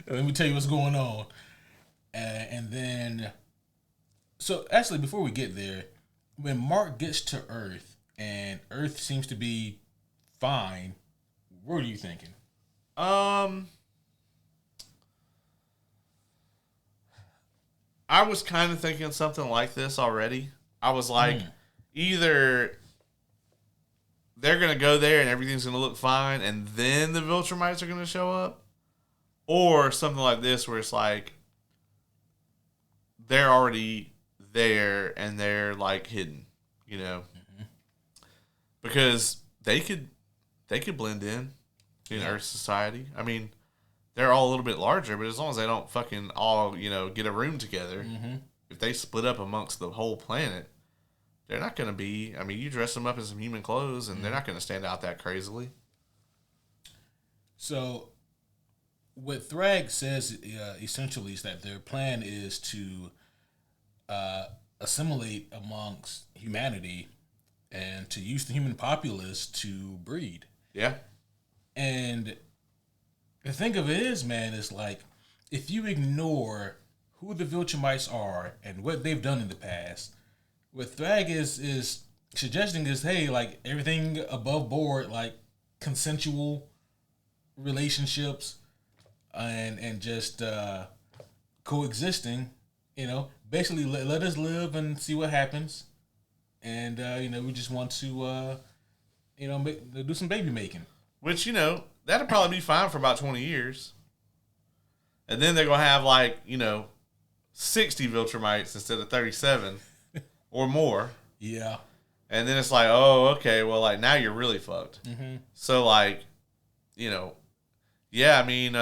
[SPEAKER 2] Let me tell you what's going on. And then, so actually, before we get there, when Mark gets to Earth and Earth seems to be fine, what are you thinking?
[SPEAKER 1] I I was kind of thinking something like this already. I was like, either they're going to go there and everything's going to look fine, and then the Viltrumites are going to show up, or something like this where it's like they're already there and they're like hidden, you know, because they could blend in Earth society. I mean, they're all a little bit larger, but as long as they don't fucking all, get a room together, if they split up amongst the whole planet, they're not going to be, I mean, you dress them up in some human clothes and they're not going to stand out that crazily.
[SPEAKER 2] So, what Thragg says essentially is that their plan is to assimilate amongst humanity and to use the human populace to breed.
[SPEAKER 1] Yeah.
[SPEAKER 2] And the thing of it is, man, is like, if you ignore who the Viltrumites are and what they've done in the past, what Thragg is suggesting is, hey, like, everything above board, like consensual relationships and just coexisting, basically let us live and see what happens. And, we just want to, do some baby making.
[SPEAKER 1] Which, that'll probably be fine for about 20 years. And then they're going to have, 60 Viltrumites instead of 37 or more.
[SPEAKER 2] Yeah.
[SPEAKER 1] And then it's like, oh, okay, well, now you're really fucked. Mm-hmm. So, yeah, I mean,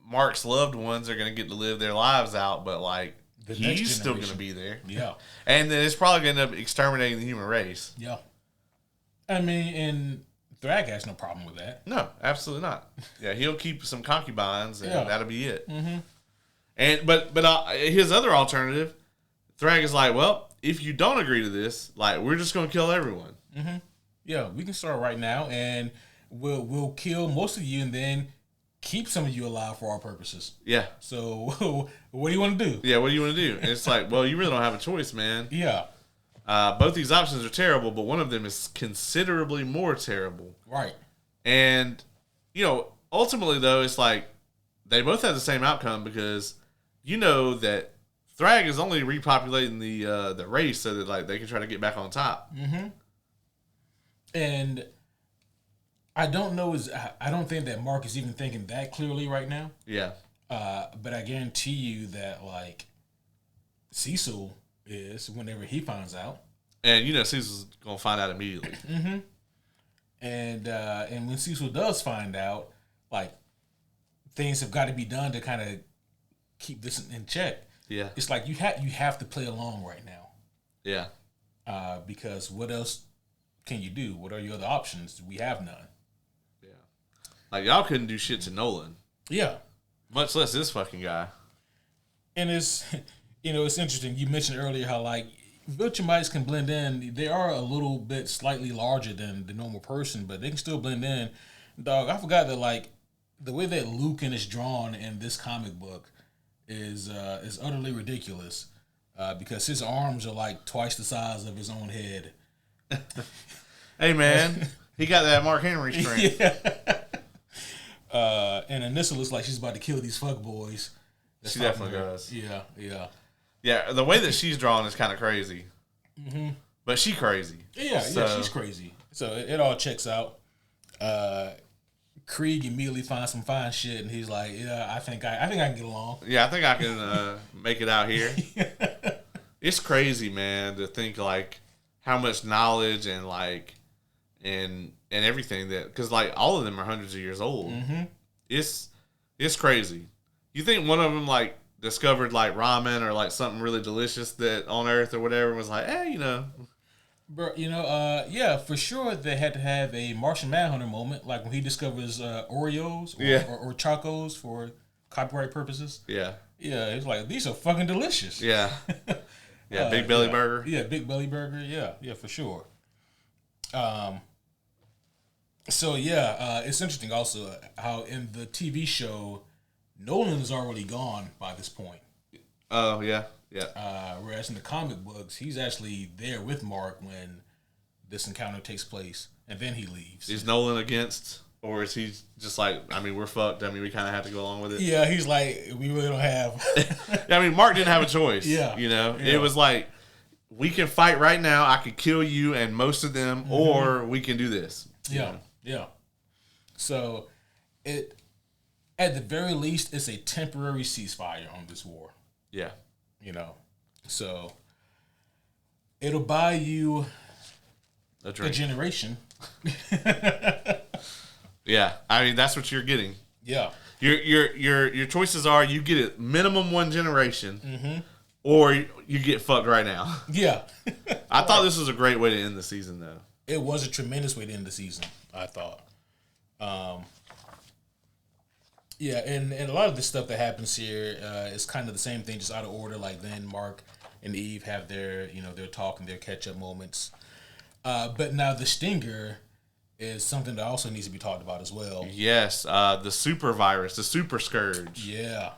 [SPEAKER 1] Mark's loved ones are going to get to live their lives out, but, he's still going to be there.
[SPEAKER 2] Yeah.
[SPEAKER 1] And then it's probably going to end up exterminating the human race.
[SPEAKER 2] Yeah. I mean, and Thragg has no problem with that.
[SPEAKER 1] No, absolutely not. Yeah, he'll keep some concubines, and that'll be it.
[SPEAKER 2] Mm-hmm.
[SPEAKER 1] And but his other alternative, Thragg is like, well, if you don't agree to this, we're just going to kill everyone.
[SPEAKER 2] Mm-hmm. Yeah, we can start right now, and we'll kill most of you, and then keep some of you alive for our purposes.
[SPEAKER 1] Yeah.
[SPEAKER 2] So, what do you want to do?
[SPEAKER 1] Yeah, what do you want to do? And it's like, well, you really don't have a choice, man.
[SPEAKER 2] Yeah.
[SPEAKER 1] Both these options are terrible, but one of them is considerably more terrible.
[SPEAKER 2] Right.
[SPEAKER 1] And, ultimately, though, it's like they both have the same outcome because that Thragg is only repopulating the race so that they can try to get back on top.
[SPEAKER 2] Mm-hmm. And I don't think that Mark is even thinking that clearly right now.
[SPEAKER 1] Yeah.
[SPEAKER 2] But I guarantee you that Cecil is whenever he finds out.
[SPEAKER 1] And Cecil's gonna find out immediately.
[SPEAKER 2] Mm-hmm. And when Cecil does find out, things have got to be done to kind of keep this in check.
[SPEAKER 1] Yeah.
[SPEAKER 2] It's like you have to play along right now.
[SPEAKER 1] Yeah.
[SPEAKER 2] Because what else can you do? What are your other options? We have none.
[SPEAKER 1] Yeah. Y'all couldn't do shit to Nolan.
[SPEAKER 2] Yeah.
[SPEAKER 1] Much less this fucking guy.
[SPEAKER 2] And it's it's interesting. You mentioned earlier how Viltrumites can blend in. They are a little bit slightly larger than the normal person, but they can still blend in. Dog, I forgot that the way that Lucan is drawn in this comic book is utterly ridiculous. Because his arms are twice the size of his own head.
[SPEAKER 1] Hey man, he got that Mark Henry strength.
[SPEAKER 2] Yeah. And Anissa looks like she's about to kill these fuckboys.
[SPEAKER 1] She definitely does.
[SPEAKER 2] Yeah, yeah.
[SPEAKER 1] Yeah, the way that she's drawn is kind of crazy.
[SPEAKER 2] Mm-hmm.
[SPEAKER 1] But she crazy.
[SPEAKER 2] Yeah, she's crazy. So it all checks out. Krieg immediately finds some fine shit, and he's like, "Yeah, I think I can get along."
[SPEAKER 1] Yeah, I think I can make it out here. It's crazy, man, to think how much knowledge and and everything that, because all of them are hundreds of years old.
[SPEAKER 2] Mm-hmm.
[SPEAKER 1] It's crazy. You think one of them discovered ramen or something really delicious that on Earth or whatever was hey,
[SPEAKER 2] Bro, yeah, for sure they had to have a Martian Manhunter moment, when he discovers Oreos or Chocos for copyright purposes.
[SPEAKER 1] Yeah.
[SPEAKER 2] Yeah, it's these are fucking delicious.
[SPEAKER 1] Yeah. Yeah, Big Belly Burger.
[SPEAKER 2] Yeah, Big Belly Burger. Yeah, for sure. So yeah, it's interesting also how in the TV show, Nolan is already gone by this point.
[SPEAKER 1] Oh yeah, yeah.
[SPEAKER 2] Whereas in the comic books, he's actually there with Mark when this encounter takes place, and then he leaves.
[SPEAKER 1] Is Nolan against Or is he just like, I mean, we're fucked. I mean, we kind of have to go along with it.
[SPEAKER 2] Yeah, he's like, we really don't have.
[SPEAKER 1] I mean, Mark didn't have a choice.
[SPEAKER 2] Yeah.
[SPEAKER 1] You know,
[SPEAKER 2] Yeah.
[SPEAKER 1] it was like, we can fight right now. I could kill you and most of them, or we can do this.
[SPEAKER 2] Yeah. Yeah. So, at the very least, it's a temporary ceasefire on this war.
[SPEAKER 1] Yeah.
[SPEAKER 2] You know, so it'll buy you
[SPEAKER 1] A
[SPEAKER 2] a generation.
[SPEAKER 1] Yeah, I mean that's what you're getting.
[SPEAKER 2] Yeah.
[SPEAKER 1] Your choices are you get it minimum one generation, or you get fucked right now.
[SPEAKER 2] Yeah.
[SPEAKER 1] I thought this was a great way to end the season, though.
[SPEAKER 2] It was a tremendous way to end the season, I thought. Yeah, and a lot of the stuff that happens here is kind of the same thing, just out of order. Like then Mark and Eve have their, their talk and their catch up moments. But now the stinger is something that also needs to be talked about as well.
[SPEAKER 1] Yes, the super virus, the super scourge.
[SPEAKER 2] Yeah,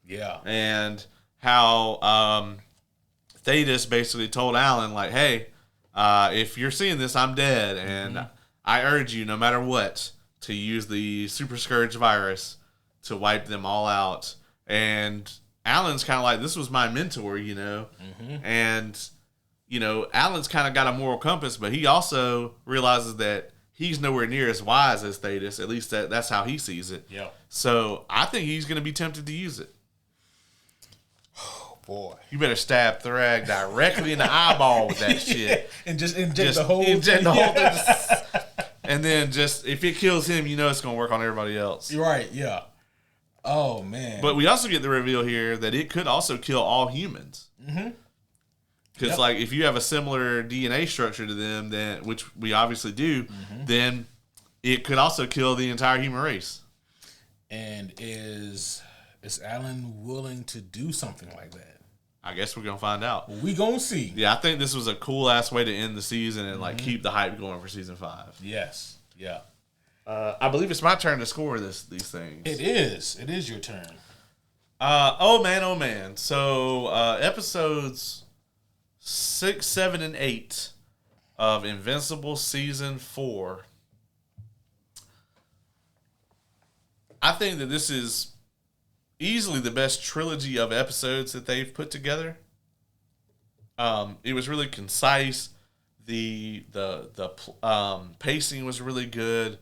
[SPEAKER 2] yeah,
[SPEAKER 1] and how Thetis basically told Alan, like, hey, if you're seeing this, I'm dead, and I urge you, no matter what, to use the super scourge virus to wipe them all out. And Alan's kind of like, this was my mentor, and Alan's kind of got a moral compass, but he also realizes that he's nowhere near as wise as Thetis. At least that's how he sees it.
[SPEAKER 2] yeah.
[SPEAKER 1] So I think he's going to be tempted to use it.
[SPEAKER 2] Oh boy!
[SPEAKER 1] You better stab Thragg directly in the eyeball with that shit,
[SPEAKER 2] and just inject the whole thing.
[SPEAKER 1] Thing. And then just if it kills him, it's going to work on everybody else.
[SPEAKER 2] You're right. Yeah. Oh man!
[SPEAKER 1] But we also get the reveal here that it could also kill all humans. Because like if you have a similar DNA structure to them, then which we obviously do, then it could also kill the entire human race.
[SPEAKER 2] And is Alan willing to do something like that?
[SPEAKER 1] I guess we're gonna find out.
[SPEAKER 2] We gonna see.
[SPEAKER 1] Yeah, I think this was a cool ass way to end the season and like keep the hype going for season 5.
[SPEAKER 2] Yes. Yeah.
[SPEAKER 1] I believe it's my turn to score these things.
[SPEAKER 2] It is. It is your turn.
[SPEAKER 1] Oh man. So episodes 6, 7, and 8 of Invincible season 4. I think that this is easily the best trilogy of episodes that they've put together. It was really concise. The pacing was really good.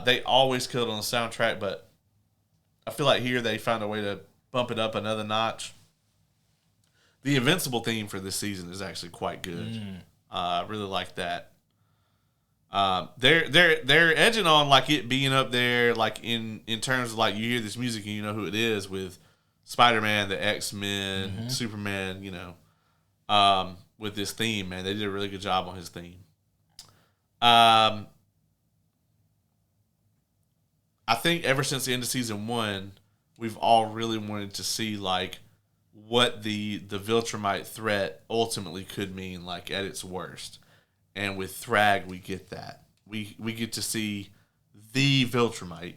[SPEAKER 1] They always killed on the soundtrack, but I feel like here they found a way to bump it up another notch. The Invincible theme for this season is actually quite good. I really like that. They're edging on like it being up there, like in terms of like you hear this music and you know who it is with Spider-Man, the X-Men, Superman, with this theme, man. They did a really good job on his theme. I think ever since the end of season 1, we've all really wanted to see like what the Viltrumite threat ultimately could mean, like at its worst. And with Thragg, we get that. We get to see the Viltrumite,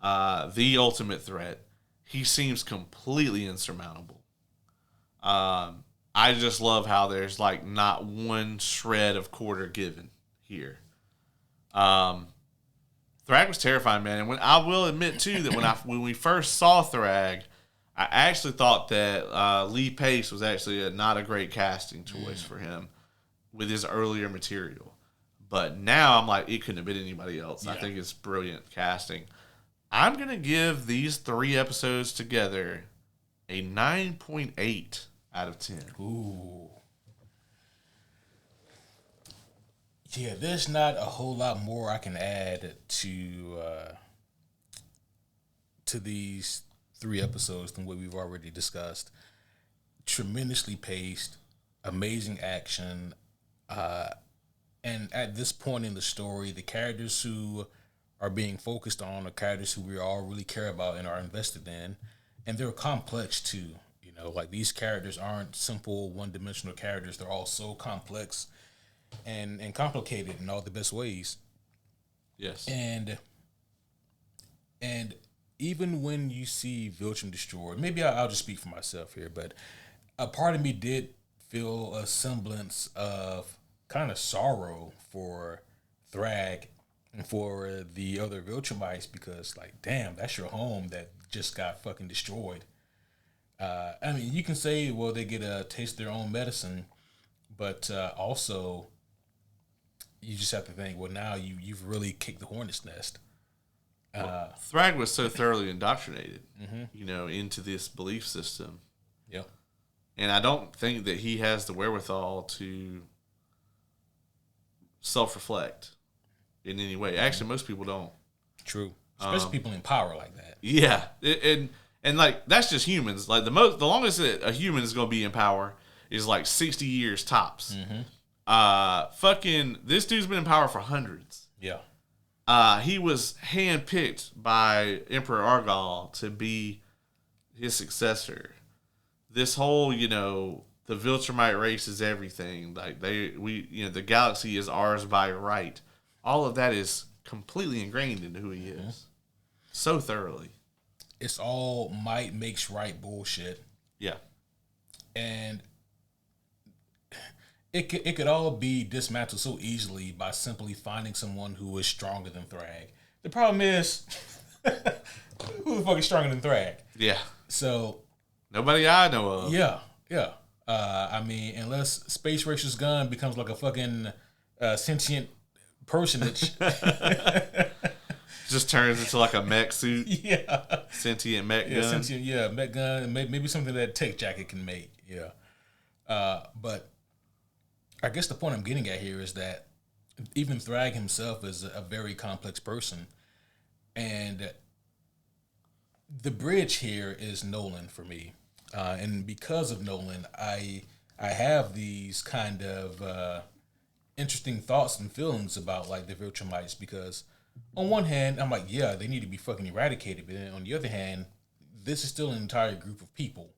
[SPEAKER 1] the ultimate threat. He seems completely insurmountable. I just love how there's like not one shred of quarter given here. Thragg was terrifying, man. And I will admit too that when we first saw Thragg, I actually thought that Lee Pace was actually not a great casting choice for him with his earlier material. But now I'm like, it couldn't have been anybody else. Yeah. I think it's brilliant casting. I'm going to give these 3 episodes together a 9.8 out of 10.
[SPEAKER 2] Ooh. Yeah, there's not a whole lot more I can add to these 3 episodes than what we've already discussed. Tremendously paced, amazing action, and at this point in the story, the characters who are being focused on are characters who we all really care about and are invested in, and they're complex too. Like these characters aren't simple one-dimensional characters. They're all so complex and complicated in all the best ways.
[SPEAKER 1] Yes.
[SPEAKER 2] And even when you see Viltrum destroyed, maybe I'll just speak for myself here, but a part of me did feel a semblance of kind of sorrow for Thragg for the other Viltrumites because, like, damn, that's your home that just got fucking destroyed. I mean, you can say, well, they get a taste their own medicine, but also you just have to think, well, now you've really kicked the hornet's nest.
[SPEAKER 1] Thragg was so thoroughly indoctrinated, into this belief system.
[SPEAKER 2] Yep.
[SPEAKER 1] And I don't think that he has the wherewithal to self-reflect in any way. Actually, most people don't.
[SPEAKER 2] True. Especially people in power like that.
[SPEAKER 1] Yeah. And like, that's just humans. Like, the longest that a human is going to be in power is like 60 years tops. Fucking, this dude's been in power for hundreds.
[SPEAKER 2] Yeah.
[SPEAKER 1] He was handpicked by Emperor Argal to be his successor. This whole, the Viltrumite race is everything. Like, the galaxy is ours by right. All of that is completely ingrained into who he is. So thoroughly.
[SPEAKER 2] It's all might makes right bullshit.
[SPEAKER 1] Yeah.
[SPEAKER 2] And it could all be dismantled so easily by simply finding someone who is stronger than Thragg. The problem is, who the fuck is stronger than Thragg?
[SPEAKER 1] Yeah.
[SPEAKER 2] So
[SPEAKER 1] nobody I know of.
[SPEAKER 2] Yeah. I mean, unless Space Racer's gun becomes like a fucking sentient personage.
[SPEAKER 1] Just turns into like a mech suit.
[SPEAKER 2] Yeah.
[SPEAKER 1] Sentient mech gun.
[SPEAKER 2] Sentient, mech gun. Maybe something that Tech Jacket can make. Yeah. But I guess the point I'm getting at here is that even Thragg himself is a very complex person. And the bridge here is Nolan for me. And because of Nolan, I have these kind of interesting thoughts and feelings about like the Viltrumites because on one hand, I'm like, yeah, they need to be fucking eradicated. But then on the other hand, this is still an entire group of people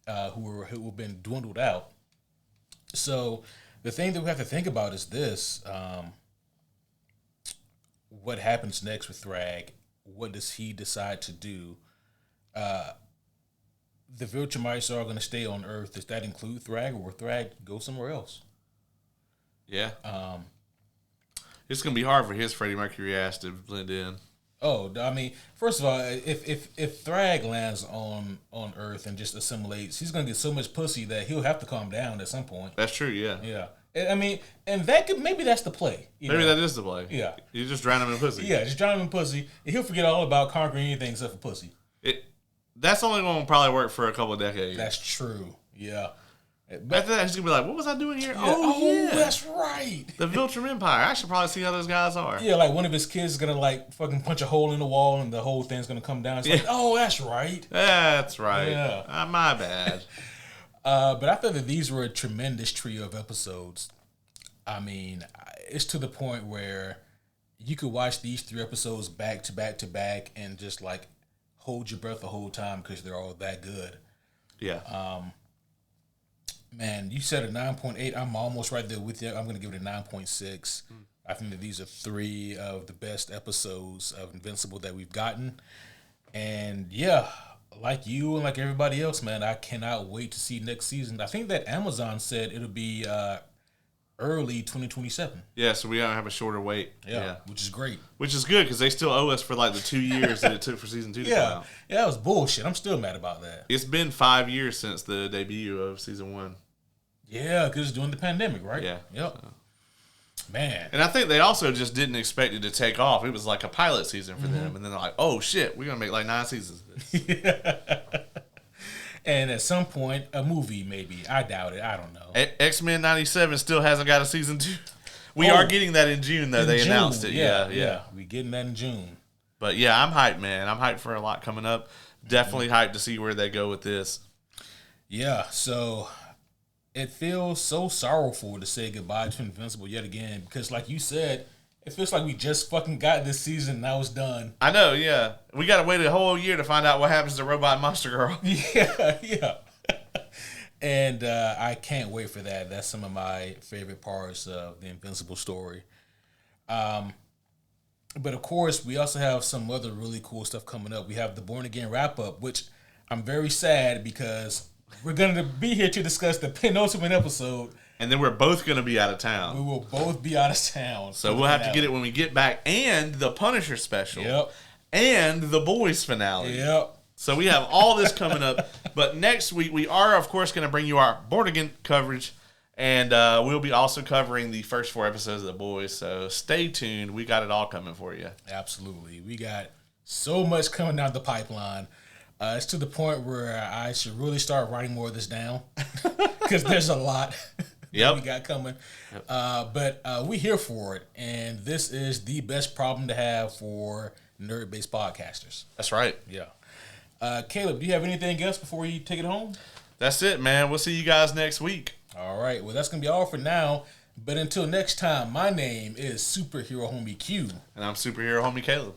[SPEAKER 2] who have been dwindled out. So the thing that we have to think about is this. What happens next with Thragg? What does he decide to do? The Viltrumites are going to stay on Earth. Does that include Thragg, or will Thragg go somewhere else?
[SPEAKER 1] Yeah. It's going to be hard for his Freddie Mercury ass to blend in.
[SPEAKER 2] Oh, I mean, first of all, if Thragg lands on Earth and just assimilates, he's going to get so much pussy that he'll have to calm down at some point.
[SPEAKER 1] That's true, yeah.
[SPEAKER 2] Yeah. I mean, and maybe that's the play.
[SPEAKER 1] Maybe that is the play.
[SPEAKER 2] Yeah.
[SPEAKER 1] You just drown him in pussy.
[SPEAKER 2] Yeah, just drown him in pussy. And he'll forget all about conquering anything except for pussy.
[SPEAKER 1] That's only going to probably work for a couple of decades.
[SPEAKER 2] That's true. Yeah.
[SPEAKER 1] But after that, he's going to be like, what was I doing here?
[SPEAKER 2] Yeah.
[SPEAKER 1] Oh, yeah.
[SPEAKER 2] That's right.
[SPEAKER 1] The Viltrum Empire. I should probably see how those guys are.
[SPEAKER 2] Yeah, like one of his kids is going to like fucking punch a hole in the wall and the whole thing's going to come down. It's like, oh, that's right.
[SPEAKER 1] That's right.
[SPEAKER 2] Yeah.
[SPEAKER 1] My bad.
[SPEAKER 2] But I thought that these were a tremendous trio of episodes. I mean, it's to the point where you could watch these 3 episodes back to back to back and just like hold your breath the whole time because they're all that good.
[SPEAKER 1] Yeah.
[SPEAKER 2] Man, you said a 9.8. I'm almost right there with you. I'm going to give it a 9.6. I think that these are 3 of the best episodes of Invincible that we've gotten. And yeah, like you and like everybody else, man, I cannot wait to see next season. I think that Amazon said it'll be early 2027.
[SPEAKER 1] Yeah, so we don't have a shorter wait.
[SPEAKER 2] Yeah, which is great.
[SPEAKER 1] Which is good because they still owe us for like the 2 years that it took for season 2 to come out.
[SPEAKER 2] Yeah, that was bullshit. I'm still mad about that.
[SPEAKER 1] It's been 5 years since the debut of season 1.
[SPEAKER 2] Yeah, because it's during the pandemic, right?
[SPEAKER 1] Yeah.
[SPEAKER 2] Yep. Man.
[SPEAKER 1] And I think they also just didn't expect it to take off. It was like a pilot season for them. And then they're like, oh, shit, we're going to make like 9 seasons of this.
[SPEAKER 2] Yeah. And at some point, a movie maybe. I doubt it. I don't know.
[SPEAKER 1] X-Men 97 still hasn't got a season 2. We are getting that in June, though. They announced it. Yeah.
[SPEAKER 2] We're getting that in June.
[SPEAKER 1] But yeah, I'm hyped, man. I'm hyped for a lot coming up. Definitely hyped to see where they go with this.
[SPEAKER 2] Yeah, so it feels so sorrowful to say goodbye to Invincible yet again because, like you said, it feels like we just fucking got this season and now it's done.
[SPEAKER 1] I know, yeah. We got to wait a whole year to find out what happens to Robot Monster Girl.
[SPEAKER 2] Yeah. And I can't wait for that. That's some of my favorite parts of the Invincible story. But of course, we also have some other really cool stuff coming up. We have the Born Again wrap-up, which I'm very sad because we're going to be here to discuss the penultimate episode
[SPEAKER 1] And then we're both going to be out of
[SPEAKER 2] We
[SPEAKER 1] town.
[SPEAKER 2] will both be out of town.
[SPEAKER 1] So we'll have to get it when we get back. And the Punisher special.
[SPEAKER 2] Yep.
[SPEAKER 1] And the Boys finale.
[SPEAKER 2] Yep.
[SPEAKER 1] So we have all this coming up. But next week, we are, of course, going to bring you our Born-Again coverage. And we'll be also covering the first 4 episodes of The Boys. So stay tuned. We got it all coming for you.
[SPEAKER 2] Absolutely. We got so much coming down the pipeline. It's to the point where I should really start writing more of this down because there's a lot that we got coming. Yep. But we're here for it. And this is the best problem to have for nerd-based podcasters.
[SPEAKER 1] That's right.
[SPEAKER 2] Yeah. Caleb, do you have anything else before you take it home?
[SPEAKER 1] That's it, man. We'll see you guys next week.
[SPEAKER 2] All right. Well, that's going to be all for now. But until next time, my name is Superhero Homie Q.
[SPEAKER 1] And I'm Superhero Homie Caleb.